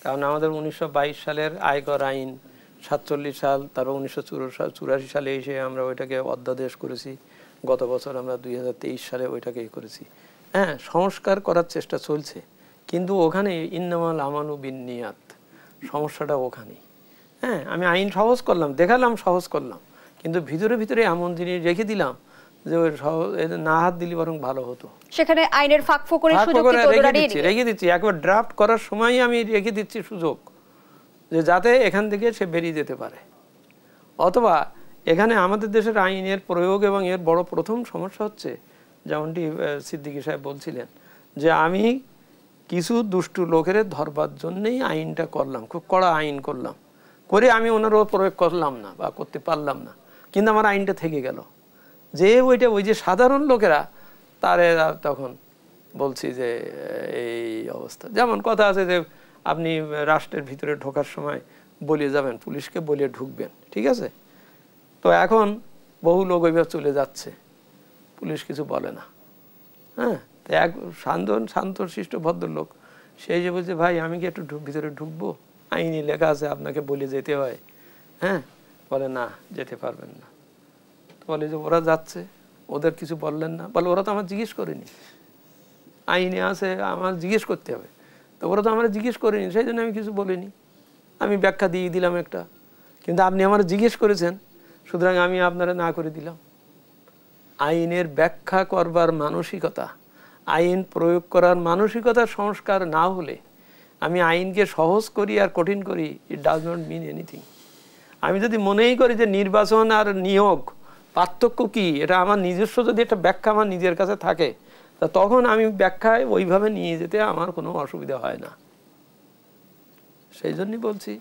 কারণ আমাদের 1922 সালের আয়কর আইন 47 সাল, তারপর 1984 সালে এসে আমরা ওইটাকে অধ্যাদেশ করেছি। গত বছর আমরা 2023 সালে ওইটাকে করেছি। হ্যাঁ, সংস্কার করার চেষ্টা চলছে, কিন্তু ওখানে ইন্নামাল আমালু বিন্নিয়াত, সমস্যাটা ওখানেই। হ্যাঁ, আমি আইন সহজ করলাম, দেখালাম সহজ করলাম, কিন্তু ভিতরে ভিতরে এমন জিনিস রেখে দিলাম যে ওই না হাত দিলে বরং ভালো হতো। সেখানে আইনের ফাঁকফোকরে রেখে দিচ্ছি, একবার ড্রাফট করার সময় আমি রেখে দিচ্ছি সুযোগ, যে যাতে এখান থেকে সে বেরিয়ে যেতে পারে। অথবা এখানে আমাদের দেশের আইনের প্রয়োগ এবং এর বড় প্রথম সমস্যা হচ্ছে, যেমনটি সিদ্দিকী সাহেব বলছিলেন, যে আমি কিছু দুষ্টু লোকের ধরবার জন্যই আইনটা করলাম, খুব কড়া আইন করলাম, করে আমি ওনারও প্রয়োগ করলাম না বা করতে পারলাম না, কিন্তু আমার আইনটা থেকে গেল। যে ওই যে সাধারণ লোকেরা তারে তখন বলছি যে এই অবস্থা। যেমন কথা আছে যে আপনি রাষ্ট্রের ভিতরে ঢোকার সময় বলে যাবেন, পুলিশকে বলে ঢুকবেন, ঠিক আছে? তো এখন বহু লোক ওইভাবে চলে যাচ্ছে, পুলিশ কিছু বলে না। হ্যাঁ, তো এক শান্তশিষ্ট ভদ্রলোক সেই যে বলছে, ভাই আমি কি একটু ভিতরে ঢুকবো, আইনি লেখা আছে আপনাকে বলে যেতে হয়। হ্যাঁ, বলে না, যেতে পারবেন না। বলে যে ওরা যাচ্ছে, ওদের কিছু বললেন না? বলে ওরা তো আমার জিজ্ঞেস করেনি, আইনে আছে আমার জিজ্ঞেস করতে হবে, তো ওরা তো আমার জিজ্ঞেস করেনি, সেই জন্য আমি কিছু বলিনি, আমি ব্যাখ্যা দিয়ে দিলাম একটা, কিন্তু আপনি আমার জিজ্ঞেস করেছেন, সুতরাং আমি আপনারা না করে দিলাম। আইনের ব্যাখ্যা করবার মানসিকতা, আইন প্রয়োগ করার মানসিকতা সংস্কার না হলে, আমি আইনকে সহজ করি আর কঠিন করি, it does not mean anything. আমি যদি মনেই করি যে নির্বাচন আর নিয়োগ পার্থক্য কি, এটা আমার নিজস্ব যদি একটা ব্যাখ্যা আমার নিজের কাছে থাকে, তা তখন আমি ব্যাখ্যায় ওইভাবে নিয়ে যেতে আমার কোনো অসুবিধা হয় না। সেই জন্যই বলছি,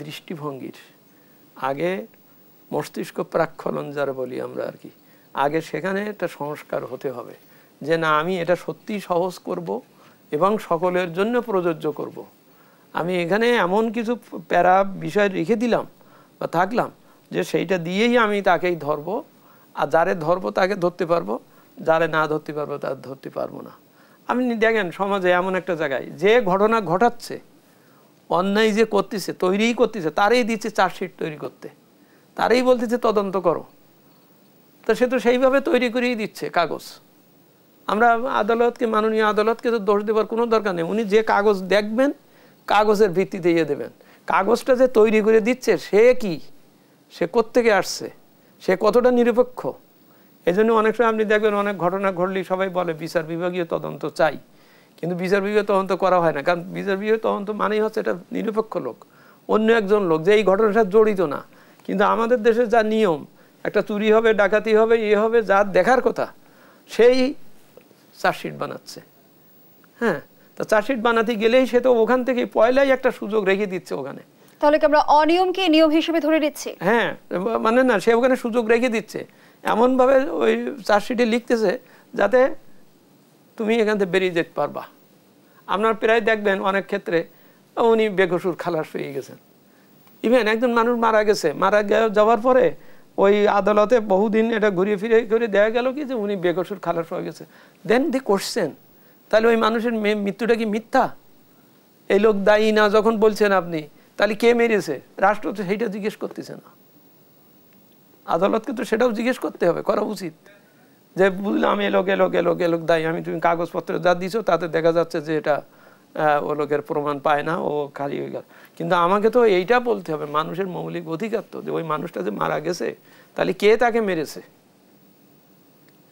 দৃষ্টিভঙ্গির আগে মস্তিষ্ক প্রাক্ষলন যারা বলি আমরা আর কি, আগে সেখানে একটা সংস্কার হতে হবে, যে না আমি এটা সত্যি সহজ করব এবং সকলের জন্য প্রযোজ্য করব। আমি এখানে এমন কিছু প্যারা বিষয় রেখে দিলাম বা থাকলাম যে সেইটা দিয়েই আমি তাকেই ধরবো, আর যারে ধরবো তাকে ধরতে পারবো, যারে না ধরতে পারবো তার ধরতে পারবো না। আপনি দেখেন সমাজে এমন একটা জায়গায় যে ঘটনা ঘটাচ্ছে, অন্যায় যে করতেছে, তৈরিই করতেছে, তারই দিচ্ছে চার্জশিট তৈরি করতে, তারই বলতেছে তদন্ত করো, তো সে তো সেইভাবে তৈরি করেই দিচ্ছে কাগজ। আমরা আদালতকে, মাননীয় আদালতকে তো দোষ দেবার কোনো দরকার নেই, উনি যে কাগজ দেখবেন কাগজের ভিত্তিতে দেবেন। কাগজটা যে তৈরি করে দিচ্ছে সে কি, সে কোত্থেকে আসছে, সে কতটা নিরপেক্ষ। এই জন্য অনেক সময় আপনি দেখবেন অনেক ঘটনা ঘটলেই সবাই বলে বিচার বিভাগীয় তদন্ত চাই, কিন্তু বিচার বিভাগীয় তদন্ত করা হয় না। কারণ বিচার বিভাগীয় তদন্ত মানেই হচ্ছে এটা নিরপেক্ষ লোক, অন্য একজন লোক যে এই ঘটনার সাথে জড়িত না। কিন্তু আমাদের দেশে যা নিয়ম, একটা চুরি হবে, ডাকাতি হবে, হবে, যা দেখার কথা সেই চার্জশিট বানাচ্ছে। হ্যাঁ, তা চার্জশিট বানাতে গেলেই সে তো ওখান থেকে পয়লাই একটা সুযোগ রেখে দিচ্ছে ওখানে। তাহলে কি আমরা অনিয়মকে নিয়ম হিসেবে ধরে নিচ্ছি? হ্যাঁ, মানে না, সে ওখানে সুযোগ রেখে দিচ্ছে, এমনভাবে ওই চার্জশিটে লিখতেছে যাতে তুমি এখান থেকে বেরিয়ে যেতে পারবা। আপনার প্রায় দেখবেন অনেক ক্ষেত্রে উনি বেকসুর খালাস হয়ে গেছেন। ইভেন একজন মানুষ মারা গেছে, যাওয়ার পরে ওই আদালতে বহুদিন এটা ঘুরিয়ে ফিরে করে দেওয়া গেল কি যে উনি বেকসুর খালাস হয়ে গেছে। দেন দি কোশ্চেন, তাহলে ওই মানুষের মৃত্যুটা কি মিথ্যা? এই লোক দায়ী না যখন বলছেন আপনি, তাহলে কে মেরেছে? রাষ্ট্র তো সেইটা জিজ্ঞেস করতেছে না, আদালতকে তো সেটাও জিজ্ঞেস করতে হবে, করা উচিত। যে বুঝলাম এ লোক দায়ী, আমি তুমি কাগজপত্র যা দিছো তাতে দেখা যাচ্ছে যে এটা ও লোকের প্রমাণ পায় না, ও খালি হয়ে গেল। কিন্তু আমাকে তো এইটা বলতে হবে, মানুষের মৌলিক অধিকার তো, যে ওই মানুষটা যে মারা গেছে তাহলে কে তাকে মেরেছে।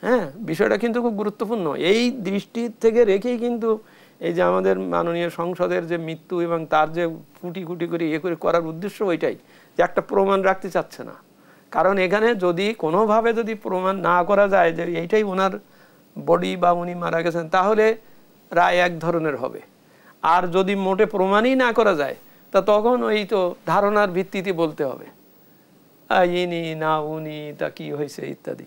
হ্যাঁ, বিষয়টা কিন্তু খুব গুরুত্বপূর্ণ। এই দৃষ্টি থেকে রেখেই কিন্তু এই যে আমাদের মাননীয় সংসদের যে মৃত্যু এবং তার যে কুটি কুটি করে করে করার উদ্দেশ্য ওইটাই, যে একটা প্রমাণ রাখতে চাচ্ছে না। কারণ এখানে যদি কোনোভাবে যদি প্রমাণ না করা যায় যে এইটাই ওনার বডি বা উনি মারা গেছেন, তাহলে রায় এক ধরনের হবে। আর যদি মোটে প্রমাণই না করা যায়, তা তখন ওই তো ধারণার ভিত্তিতে বলতে হবে ইনি না উনি, তা কি হয়েছে ইত্যাদি।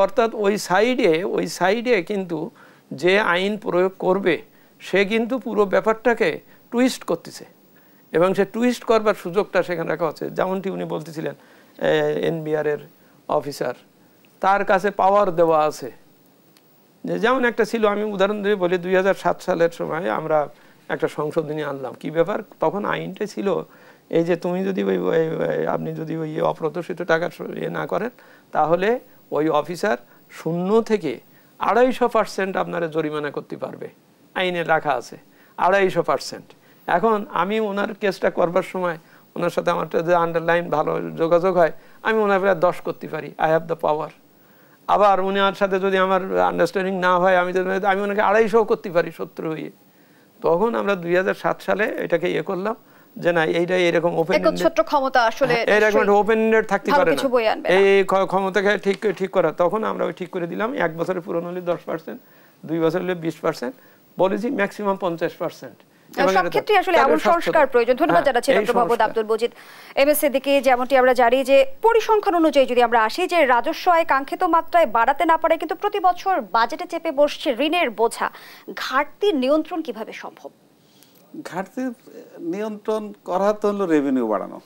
অর্থাৎ ওই সাইডে কিন্তু যে আইন প্রয়োগ করবে সে কিন্তু পুরো ব্যাপারটাকে টুইস্ট করতেছে, এবং সে টুইস্ট করবার সুযোগটা সেখানে রাখা হচ্ছে। যেমনটি উনি বলতেছিলেন এনবিআর এর অফিসার, তার কাছে পাওয়ার দেওয়া আছে। যেমন একটা ছিল, আমি উদাহরণ দিয়ে বলি, 2007 সালের সময় আমরা একটা সংশোধনী আনলাম। কি ব্যাপার, তখন আইনটা ছিল এই যে তুমি যদি আপনি যদি ওই অপ্রত্যাশিত টাকা না করেন, তাহলে ওই অফিসার 0 থেকে 250% আপনারা জরিমানা করতে পারবে, আইনে রাখা আছে 250%। এখন আমি ওনার কেসটা করবার সময় ওনার সাথে আমার যে আন্ডারলাইন ভালো যোগাযোগ হয়, আমি ওনার 10 করতে পারি, আই হ্যাভ দ্য পাওয়ার। আবার ওনার সাথে যদি আমার আন্ডারস্ট্যান্ডিং না হয়, আমি ওনাকে 250 করতে পারি 70 হয়ে। তখন আমরা 2007 সালে এটাকে করলাম যে না, এইটা এরকম ওপেন ক্ষমতা, আসলে এরকম ওপেন এন্ডেড থাকতে পারে না, এই ক্ষমতাকে ঠিক করা। তখন আমরা ঠিক করে দিলাম 1 বছরের পুরনো হলে 10%, 2 বছর হলে 20%, বলেছি ম্যাক্সিমাম 50%। সব ক্ষেত্রে আসলে এমন সংস্কার প্রয়োজন। ধন্যবাদ জানাচ্ছি ডক্টর মোহাম্মদ আব্দুল মজিদ। এমএসসি দিকে যেমনটি আমরা জানি যে পরিসংখ্যান অনুযায়ী যদি আমরা আসি, যে রাজস্ব আয় কাঙ্ক্ষিত মাত্রায় বাড়াতে না পারে কিন্তু প্রতি বছর বাজেটে চেপে বসছে ঋণের বোঝা। ঘাটতি নিয়ন্ত্রণ কিভাবে সম্ভব? ঘাটতি নিয়ন্ত্রণ করা তো হলো রেভিনিউ বাড়ানো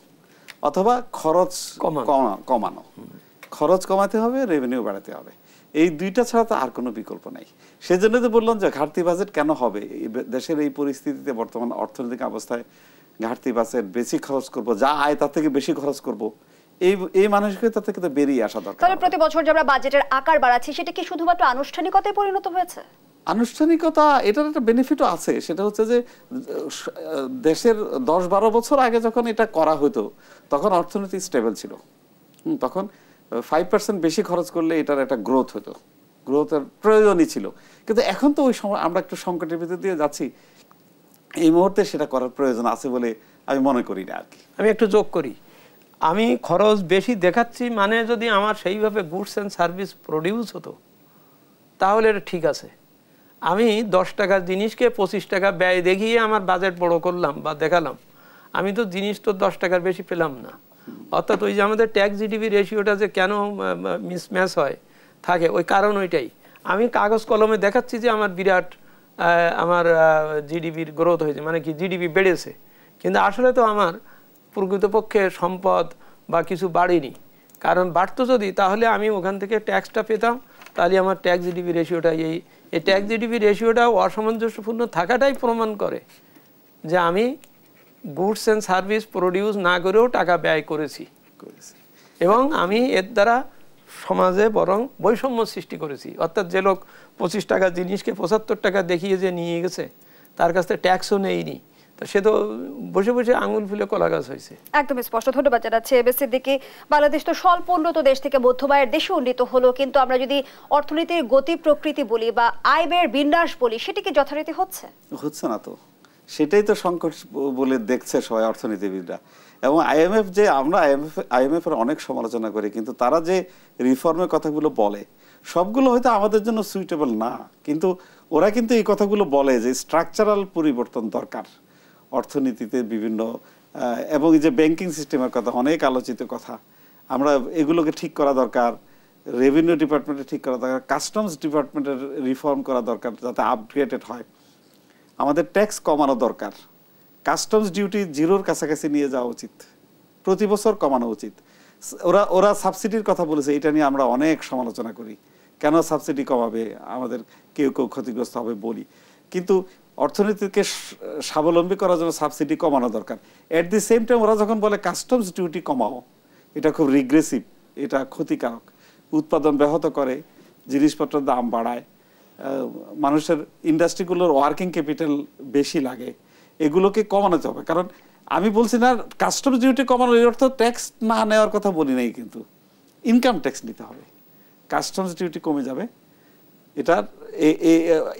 অথবা খরচ কমানো। খরচ কমাতে হবে, রেভিনিউ বাড়াতে হবে, এই দুইটা ছাড়া তো আর কোনো বিকল্প নাই। সেজন্য তো বললাম যে ঘাটতি বাজেট কেন হবে দেশের এই পরিস্থিতিতে, বর্তমান অর্থনৈতিক অবস্থায় ঘাটতি বাজেট, বেশি খরচ করব, যা আয় তার থেকে বেশি খরচ করব, এই মানসিকতা থেকে তো বেরিয়ে আসা দরকার। তাহলে প্রতি বছর যে আমরা বাজেটের আকার বাড়াচ্ছি, সেটা কি শুধুমাত্র আনুষ্ঠানিকতায় পরিণত হয়েছে? আনুষ্ঠানিকতা, এটার একটা বেনিফিটও আছে। সেটা হচ্ছে যে দেশের 10-12 বছর আগে যখন এটা করা হতো তখন অর্থনীতি স্টেবল ছিল, তখন 5% বেশি খরচ করলে এটার একটা গ্রোথ হতো, গ্রোথের প্রয়োজনই ছিল। কিন্তু এখন তো ওই সময় আমরা একটু সংকটের ভিতর দিয়ে যাচ্ছি, এই মুহূর্তে সেটা করার প্রয়োজন আছে বলে আমি মনে করি না আর কি। আমি একটু যোগ করি, আমি খরচ বেশি দেখাচ্ছি মানে যদি আমার সেইভাবে গুডস অ্যান্ড সার্ভিস প্রডিউস হতো তাহলে এটা ঠিক আছে। আমি 10 টাকার জিনিসকে 25 টাকা ব্যয় দেখিয়ে আমার বাজেট বড় করলাম বা দেখালাম, আমি তো জিনিস তো 10 টাকার বেশি পেলাম না। অর্থাৎ ওই যে আমাদের ট্যাক্স জিডিপি রেশিওটা যে কেন মিসম্যাচ হয় থাকে, ওই কারণ ওইটাই। আমি কাগজ কলমে দেখাচ্ছি যে আমার বিরাট আমার জিডিপির গ্রোথ হয়েছে, মানে কি জিডিপি বেড়েছে, কিন্তু আসলে তো আমার প্রকৃতপক্ষে সম্পদ বা কিছু বাড়েনি। কারণ বাড়তো যদি, তাহলে আমি ওখান থেকে ট্যাক্সটা পেতাম, তাহলে আমার ট্যাক্স জিডিপি রেশিওটা এই ট্যাক্স জিডিপি রেশিওটা অসামঞ্জস্যপূর্ণ থাকাটাই প্রমাণ করে যে আমি গুডস অ্যান্ড সার্ভিস প্রডিউস না করেও টাকা ব্যয় করেছি, এবং আমি এর দ্বারা সমাজে বরং বৈষম্য সৃষ্টি করেছি। অর্থাৎ যে লোক 25 টাকা জিনিসকে 75 টাকা দেখিয়ে যে নিয়ে গেছে, তার কাছ থেকে ট্যাক্সও নেইনি, সে তো বসে বসে আঙুল ফুলে কলা গাছ হয়েছে। একদম স্পষ্ট, ধন্যবাদ জানাচ্ছি এবিএস সিদ্দিকী। বাংলাদেশ তো স্বল্প উন্নত দেশ থেকে মধ্যমায়ের দেশে উন্নীত হলো, কিন্তু আমরা যদি অর্থনীতির গতি প্রকৃতি বলি বা আয় ব্যয়ের বিন্যাস বলি, সেটি কি যথারীতি হচ্ছে? হচ্ছে না তো, সেটাই তো সংকট বলে দেখছে সবাই অর্থনীতিবিদরা। এবং আইএমএফ যে, আমরা আইএমএফ এর অনেক সমালোচনা করি, কিন্তু তারা যে রিফর্মের কথাগুলো বলে সবগুলো হয়তো আমাদের জন্য সুইটেবল না, কিন্তু ওরা কিন্তু এই কথাগুলো বলে যে স্ট্রাকচারাল পরিবর্তন দরকার অর্থনীতিতে বিভিন্ন, এবং এই যে ব্যাংকিং সিস্টেমের কথা অনেক আলোচিত কথা, আমরা এগুলোকে ঠিক করা দরকার, রেভিনিউ ডিপার্টমেন্টে ঠিক করা দরকার, কাস্টমস ডিপার্টমেন্টের রিফর্ম করা দরকার যাতে আপগ্রেডেড হয়, আমাদের ট্যাক্স কমানো দরকার, কাস্টমস ডিউটি জিরোর কাছাকাছি নিয়ে যাওয়া উচিত, প্রতি বছর কমানো উচিত। ওরা সাবসিডির কথা বলেছে, এটা নিয়ে আমরা অনেক সমালোচনা করি, কেন সাবসিডি কমাবে, আমাদের কেউ কেউ ক্ষতিগ্রস্ত হবে বলি, কিন্তু অর্থনীতিকে স্বাবলম্বী করার জন্য সাবসিডি কমানো দরকার। এট দি সেম টাইম ওরা যখন বলে কাস্টমস ডিউটি কমাও, এটা খুব রিগ্রেসিভ, এটা ক্ষতিকারক, উৎপাদন ব্যাহত করে, জিনিসপত্রের দাম বাড়ায়, মানুষের ইন্ডাস্ট্রিগুলোর ওয়ার্কিং ক্যাপিটাল বেশি লাগে, এগুলোকে কমানো হবে। কারণ আমি বলছি না কাস্টমস ডিউটি কমানোর এর অর্থ ট্যাক্স না নেওয়ার কথা বলি নাই, কিন্তু ইনকাম ট্যাক্স নিতে হবে, কাস্টমস ডিউটি কমে যাবে, এটার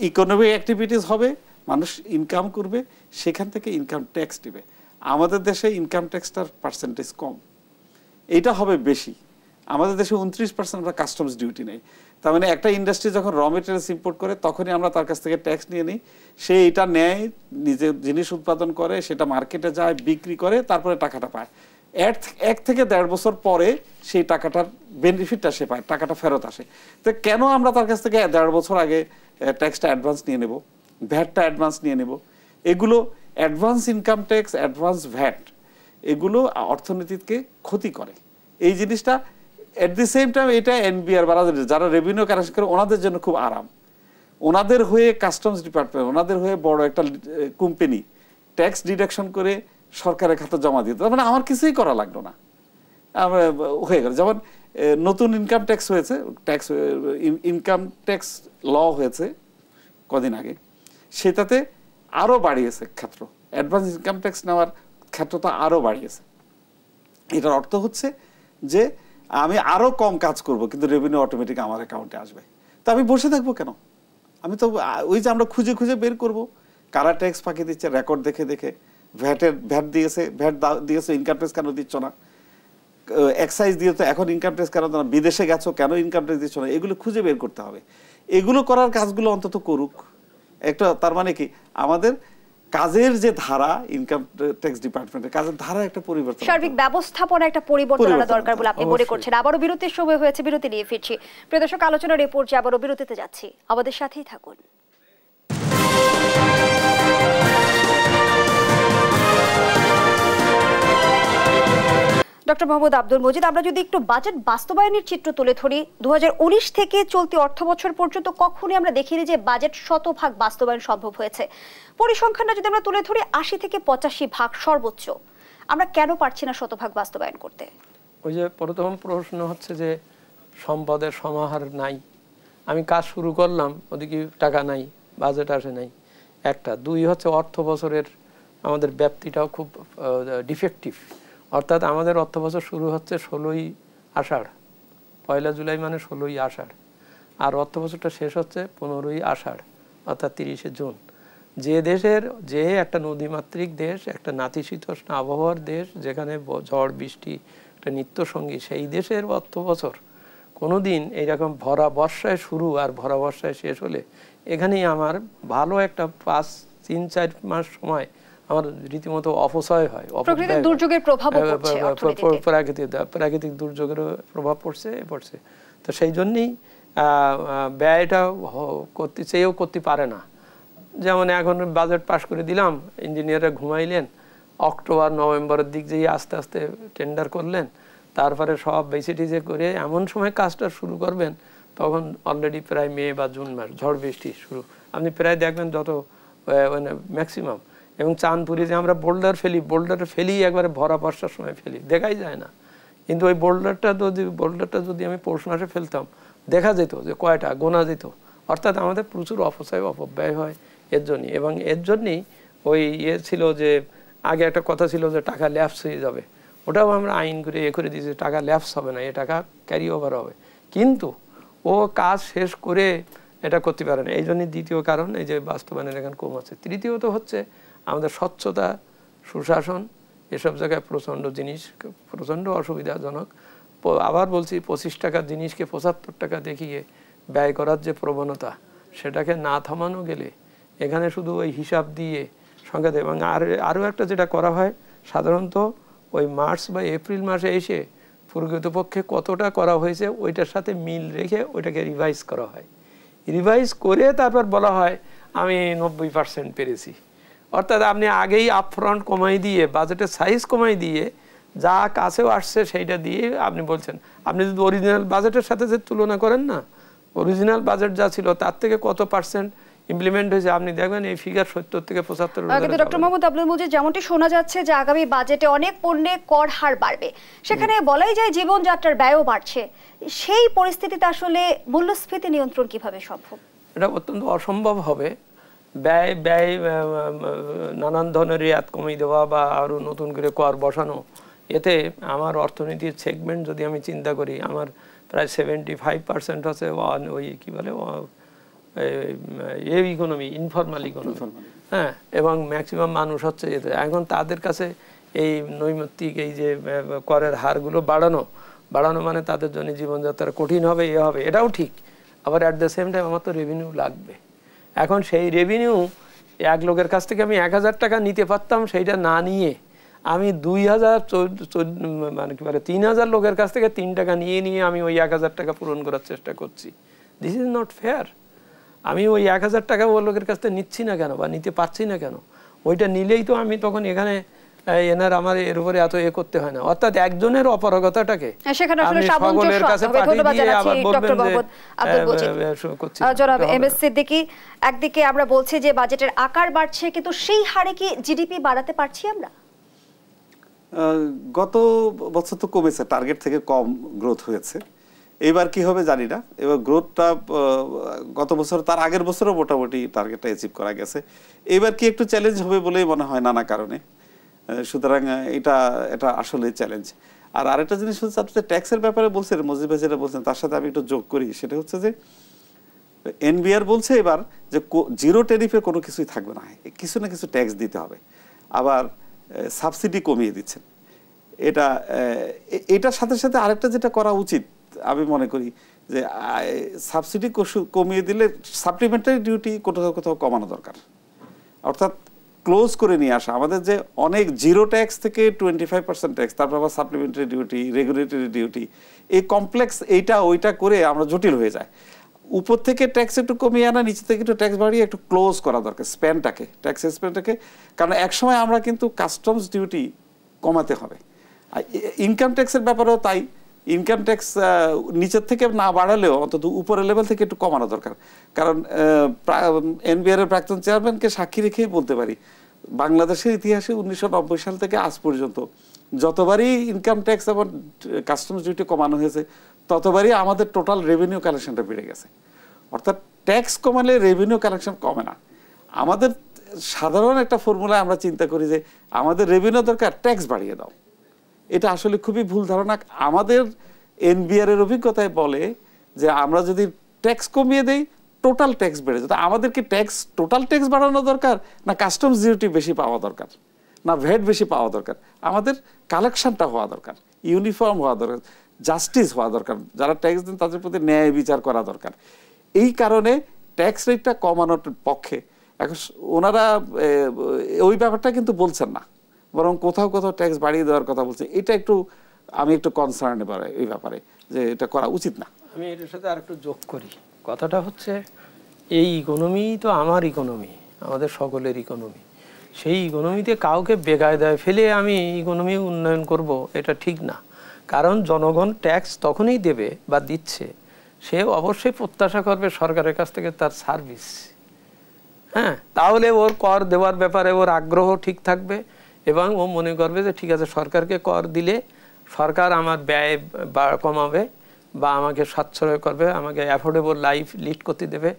ইকোনমিক অ্যাক্টিভিটিস হবে, মানুষ ইনকাম করবে, সেখান থেকে ইনকাম ট্যাক্স দিবে। আমাদের দেশে ইনকাম ট্যাক্সটার পার্সেন্টেজ কম, এইটা হবে বেশি। আমাদের দেশে 29% আমরা কাস্টমস ডিউটি নেই। তার মানে একটা ইন্ডাস্ট্রি যখন র মেটেরিয়ালস ইম্পোর্ট করে তখনই আমরা তার কাছ থেকে ট্যাক্স নিয়ে নিই, সে এটা নেয়, নিজে জিনিস উৎপাদন করে, সেটা মার্কেটে যায়, বিক্রি করে, তারপরে টাকাটা পায়। 1 থেকে 1.5 বছর পরে সেই টাকাটার বেনিফিটটা সে পায়, টাকাটা ফেরত আসে। তো কেন আমরা তার কাছ থেকে 1.5 বছর আগে ট্যাক্সটা অ্যাডভান্স নিয়ে নেব, ভ্যাটটা অ্যাডভান্স নিয়ে নেব? এগুলো advance income tax, advance VAT, এগুলো অর্থনীতিকে ক্ষতি করে। এই জিনিসটা এট দি সেম টাইম এটা এনবিআর যারা রেভিনিউ কালেকশন করে ওনাদের জন্য খুব আরাম, ওনাদের হয়ে কাস্টমস ডিপার্টমেন্ট, ওনাদের হয়ে বড় একটা কোম্পানি ট্যাক্স ডিডাকশন করে সরকারের খাতে জমা দিত, তার মানে আমার কিছুই করা লাগলো না, হয়ে গেল। যেমন নতুন ইনকাম ট্যাক্স হয়েছে, ইনকাম ট্যাক্স ল হয়েছে কদিন আগে, সেটাতে আরও বাড়িয়েছে ক্ষেত্র, অ্যাডভান্স ইনকাম ট্যাক্স নেওয়ার ক্ষেত্রটা আরও বাড়িয়েছে। এটার অর্থ হচ্ছে যে আমি আরও কম কাজ করব, কিন্তু রেভিনিউ অটোমেটিক আমার অ্যাকাউন্টে আসবে। তো আমি বসে থাকবো কেন? আমি তো ওই যে আমরা খুঁজে খুঁজে বের করব কারা ট্যাক্স ফাঁকি দিচ্ছে, রেকর্ড দেখে দেখে, ভ্যাট দিয়েছে ইনকাম ট্যাক্স কেন দিচ্ছ না, এক্সাইজ দিয়ে তো এখন ইনকাম ট্যাক্স কেন না, বিদেশে গেছো কেন ইনকাম ট্যাক্স দিচ্ছ না, এগুলো খুঁজে বের করতে হবে। এগুলো করার কাজগুলো অন্তত করুক একটা। তার মানে কি আমাদের কাজের যে ধারা, ইনকাম ট্যাক্স ডিপার্টমেন্টের কাজের ধারা একটা পরিবর্তন, সার্বিক ব্যবস্থাপনা একটা পরিবর্তন আনা দরকার বলে আপনি মনে করছেন। আবারও বিরতির সময় হয়েছে, বিরতি নিয়ে ফিরছি। প্রিয় দর্শক, আলোচনার এই পর্যায়ে আবারও বিরতিতে যাচ্ছি, আমাদের সাথেই থাকুন। ডক্টর মোহাম্মদ আব্দুল মজিদ, আমরা যদি একটু বাজেট বাস্তবায়নের চিত্র তুলে ধরি, 2019 থেকে চলতি অর্থ বছর পর্যন্ত কখনই আমরা দেখিনি যে বাজেট 100% বাস্তবায়ন সম্ভব হয়েছে। পরিসংখ্যানটা যদি আমরা তুলে ধরি 80 থেকে 85% সর্বোচ্চ, আমরা কেন পারছি না 100% বাস্তবায়ন করতে? ওই যে প্রথম প্রশ্ন হচ্ছে যে সম্পদের সমাহার নাই, আমি কাজ শুরু করলাম, ওদিকে টাকা নাই, বাজেট আসে নাই, একটা। দুই হচ্ছে অর্থ বছরের আমাদের ব্যাপ্তিটাও খুব ডিফেক্টিভ, অর্থাৎ আমাদের অর্থ বছর শুরু হচ্ছে 16ই আষাঢ়, 1 জুলাই মানে 16ই আষাঢ়, আর অর্থ বছরটা শেষ হচ্ছে 15ই আষাঢ়, অর্থাৎ 30শে জুন। যে দেশের, যে একটা নদীমাতৃক দেশ, একটা নাতিশীতোষ্ণ আবহাওয়ার দেশ, যেখানে ঝড় বৃষ্টি একটা নিত্যসঙ্গী, সেই দেশের অর্থ বছর কোনোদিন এইরকম ভরা বর্ষায় শুরু আর ভরা বর্ষায় শেষ হলে এখানেই আমার ভালো একটা 5-3-4 মাস সময় আমার রীতিমতো অপচয় হয়। প্রাকৃতিক দুর্যোগেরও প্রভাব পড়ছে। তো সেই জন্যই ব্যয়টা করতে চেয়েও করতে পারে না। যেমন এখন বাজেট পাশ করে দিলাম, ইঞ্জিনিয়াররা ঘুমাইলেন, অক্টোবর নভেম্বরের দিক যেই আস্তে আস্তে টেন্ডার করলেন, তারপরে সব বেসিটিজে করে এমন সময় কাজটা শুরু করবেন তখন অলরেডি প্রায় মে বা জুন মাস, ঝড় বৃষ্টি শুরু। আপনি প্রায় দেখবেন যত মানে ম্যাক্সিমাম, এবং চাঁদপুরে যে আমরা বোল্ডার ফেলি একবারে ভরা বর্ষার সময় ফেলি, দেখাই যায় না। কিন্তু ওই বোল্ডারটা যদি আমি পৌষ মাসে ফেলতাম দেখা যেত যে কয়টা, গোনা যেত। অর্থাৎ আমাদের প্রচুর অপচয় অপব্যয় হয় এর জন্যই, এবং এর জন্যই ওই ছিল যে আগে একটা কথা ছিল যে টাকা ল্যাপস হয়ে যাবে, ওটাও আমরা আইন করে করে দিয়েছি, টাকা ল্যাপস হবে না, এ টাকা ক্যারি ওভার হবে। কিন্তু ও কাজ শেষ করে এটা করতে পারে না, এই জন্যই দ্বিতীয় কারণ এই যে বাস্তবায়নের এখানে কম আছে। তৃতীয়ত হচ্ছে আমাদের স্বচ্ছতা, সুশাসন, এসব জায়গায় প্রচণ্ড অসুবিধাজনক। আবার বলছি, 25 টাকার জিনিসকে 75 টাকা দেখিয়ে ব্যয় করার যে প্রবণতা, সেটাকে না থামানো গেলে এখানে শুধু ওই হিসাব দিয়ে সংখ্যা দেয়। এবং আরও একটা যেটা করা হয় সাধারণত ওই মার্চ বা এপ্রিল মাসে এসে প্রকৃতপক্ষে কতটা করা হয়েছে ওইটার সাথে মিল রেখে ওইটাকে রিভাইজ করা হয়। রিভাইজ করে তারপর বলা হয় আমি 90% পেরেছি। অর্থাৎ আপনি আগেই আপফ্রন্ট কমাই দিয়ে, বাজেটের সাইজ কমাই দিয়ে, যা কাছেও আসছে সেইটা দিয়ে আপনি বলছেন। আপনি যদি অরিজিনাল বাজেটের সাথে যে তুলনা করেন না, অরিজিনাল বাজেট যা ছিল তার থেকে কত পার্সেন্ট ইমপ্লিমেন্ট হয়েছে আপনি দেখবেন এই ফিগার 70 থেকে 75। কিন্তু ডক্টর মোহাম্মদ আব্দুল মুজিদ, যেমনটি শোনা যাচ্ছে যে আগামী বাজেটে অনেক পণ্যে কর হার বাড়বে, সেখানে বলাই যায় জীবনযাত্রার ব্যয়ও বাড়ছে। সেই পরিস্থিতিতে আসলে মূল্যস্ফীতি নিয়ন্ত্রণ কিভাবে সম্ভব? এটা অত্যন্ত অসম্ভব হবে। ব্যয় নানান ধরনের রিয়াত কমিয়ে দেওয়া বা আরও নতুন করে কর বসানো, এতে আমার অর্থনীতির সেগমেন্ট যদি আমি চিন্তা করি, আমার প্রায় 75% হচ্ছে ওই কী বলে ইকোনমি, ইনফরমাল ইকোনমি। হ্যাঁ, এবং ম্যাক্সিমাম মানুষ হচ্ছে এতে। এখন তাদের কাছে এই নৈমিত্তিক এই যে করের হারগুলো বাড়ানো মানে তাদের জন্য জীবনযাত্রা কঠিন হবে, হবে, এটাও ঠিক। আবার অ্যাট দ্য সেম টাইম আমার তো রেভিনিউ লাগবে। এখন সেই রেভিনিউ এক লোকের কাছ থেকে আমি 1000 টাকা নিতে পারতাম, সেইটা না নিয়ে আমি মানে কি বলে 3000 লোকের কাছ থেকে 3 টাকা নিয়ে আমি ওই 1000 টাকা পূরণ করার চেষ্টা করছি। This is not fair. আমি ওই 1000 টাকা ওই লোকের কাছ থেকে নিচ্ছি না কেন বা নিতে পারছি না কেন? ওইটা নিলেই তো আমি তখন এখানে আমার এর উপরে এত করতে হয় না। অর্থাৎ একজনের অপারগতাটাকে সকলের কাছে পাঠিয়ে দিয়ে আবার বলবেন যে জনাব এমএস সিদ্দিকী, একদিকে আমরা বলছি যে বাজেটের আকার বাড়ছে, কিন্তু সেই হারে কি জিডিপি বাড়াতে পারছি আমরা? গত বছর তো কমেছে, টার্গেট থেকে কম গ্রোথ হয়েছে। এবার কি হবে জানি না। এবার গ্রোথটা গত বছর তার আগের বছরও মোটামুটি টার্গেটটা অ্যাচিভ করা গেছে। এবার কি একটু চ্যালেঞ্জ হবে বলেই মনে হয় নানা কারণে। সুতরাং এটা আসলে চ্যালেঞ্জ। আর আরেকটা জিনিস হচ্ছে, আপনি ট্যাক্সের ব্যাপারে বলছেন, মজিদ ভাই যেটা বলছেন তার সাথে আমি একটু যোগ করি। সেটা হচ্ছে যে এনবিআর বলছে এবার যে জিরো ট্যারিফের কোনো কিছুই থাকবে না, কিছু না কিছু ট্যাক্স দিতে হবে। আবার সাবসিডি কমিয়ে দিচ্ছেন। এটার সাথে সাথে আরেকটা যেটা করা উচিত আমি মনে করি যে সাবসিডি কমিয়ে দিলে সাপ্লিমেন্টারি ডিউটি কোথাও কোথাও কমানো দরকার। অর্থাৎ ক্লোজ করে নিয়ে আসা। আমাদের যে অনেক জিরো ট্যাক্স থেকে 25% ট্যাক্স, তারপর আবার সাপ্লিমেন্টারি ডিউটি, রেগুলেটরি ডিউটি, এই কমপ্লেক্স এইটা ওইটা করে আমরা জটিল হয়ে যায়। উপর থেকে ট্যাক্স একটু কমিয়ে আনা, নিচে থেকে একটু ট্যাক্স বাড়িয়ে একটু ক্লোজ করা দরকার স্প্যানটাকে, ট্যাক্স স্প্যানটাকে। কারণ একসময় আমরা কিন্তু কাস্টমস ডিউটি কমাতে হবে। ইনকাম ট্যাক্সের ব্যাপারেও তাই। ইনকাম ট্যাক্স নিচের থেকে না বাড়ালেও অন্তত উপরের লেভেল থেকে একটু কমানো দরকার। কারণ এনবিআর এর প্রাক্তন চেয়ারম্যানকে সাক্ষী রেখেই বলতে পারি, বাংলাদেশের ইতিহাসে 1990 সাল থেকে আজ পর্যন্ত যতবারই ইনকাম ট্যাক্স এবং কাস্টমস ডিউটি কমানো হয়েছে, ততবারই আমাদের টোটাল রেভিনিউ কালেকশনটা বেড়ে গেছে। অর্থাৎ ট্যাক্স কমালে রেভিনিউ কালেকশন কমে না। আমাদের সাধারণ একটা ফর্মুলায় আমরা চিন্তা করি যে আমাদের রেভিনিউ দরকার, ট্যাক্স বাড়িয়ে দাও। এটা আসলে খুবই ভুল ধারণা। আমাদের এনবিআর এর অভিজ্ঞতায় বলে যে আমরা যদি ট্যাক্স কমিয়ে দেই, টোটাল ট্যাক্স বেড়ে যায়। আমাদের কি টোটাল ট্যাক্স বাড়ানো দরকার, না কাস্টমস ডিউটি বেশি পাওয়া দরকার, না ভ্যাট বেশি পাওয়া দরকার? আমাদের কালেকশনটা হওয়া দরকার, ইউনিফর্ম হওয়া দরকার, জাস্টিস হওয়া দরকার। যারা ট্যাক্স দেন তাদের প্রতি ন্যায় বিচার করা দরকার। এই কারণে ট্যাক্স রেটটা কমানোর পক্ষে এখন ওনারা ওই ব্যাপারটা কিন্তু বলছেন না, বরং কোথাও কোথাও ট্যাক্স বাড়িয়ে দেওয়ার কথা বলছে। এটা আমি একটু কনসার্ন এই ব্যাপারে যে এটা করা উচিত না। আমি এটার সাথে আর একটু যোগ করি। কথাটা হচ্ছে এই ইকোনমি তো আমার ইকোনমি, আমাদের সকলের ইকোনমি। সেই ইকোনমিতে কাউকে বেকায়দায় ফেলে আমি ইকোনমি উন্নয়ন করব, এটা ঠিক না। কারণ জনগণ ট্যাক্স তখনই দেবে বা দিচ্ছে, সে অবশ্যই প্রত্যাশা করবে সরকারের কাছ থেকে তার সার্ভিস। হ্যাঁ, তাহলে ওর কর দেওয়ার ব্যাপারে ওর আগ্রহ ঠিক থাকবে এবং ও মনে করবে যে ঠিক আছে, সরকারকে কর দিলে সরকার আমার ব্যয় কমাবে বা আমাকে সাশ্রয় করবে, আমাকে অ্যাফোর্ডেবল লাইফ লিড করতে দেবে।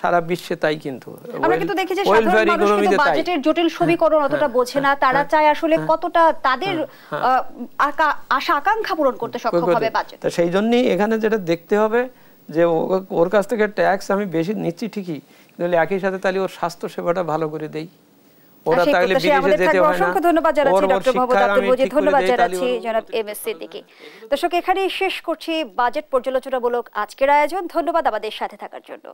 সারা বিশ্বে তাই কিন্তু আমরা কিন্তু দেখি যে সাধারণ মানুষ কিন্তু বাজেটের জটিল সমীকরণ অতটা বোঝে না, তারা চায় আসলে কতটা তাদের আশা আকাঙ্ক্ষা পূরণ করতে সক্ষম হবে বাজেট। তো সেই জন্যই এখানে যেটা দেখতে হবে যে ওর কাছ থেকে ট্যাক্স আমি বেশি নিচ্ছি ঠিকই, কিন্তু একই সাথে তাহলে ওর স্বাস্থ্য সেবাটা ভালো করে দেই, ওরা তাহলে বিদেশে যেতে হয় না। অসংখ্য ধন্যবাদ জানাচ্ছি ডক্টর মোহাম্মদ আব্দুল মজিদ, ধন্যবাদ জানাচ্ছি জনাব এম.এস. সিদ্দিকী। দর্শক, এখানেই শেষ করছি বাজেট পর্যালোচনামূলক আজকের আয়োজন। ধন্যবাদ আমাদের সাথে থাকার জন্য।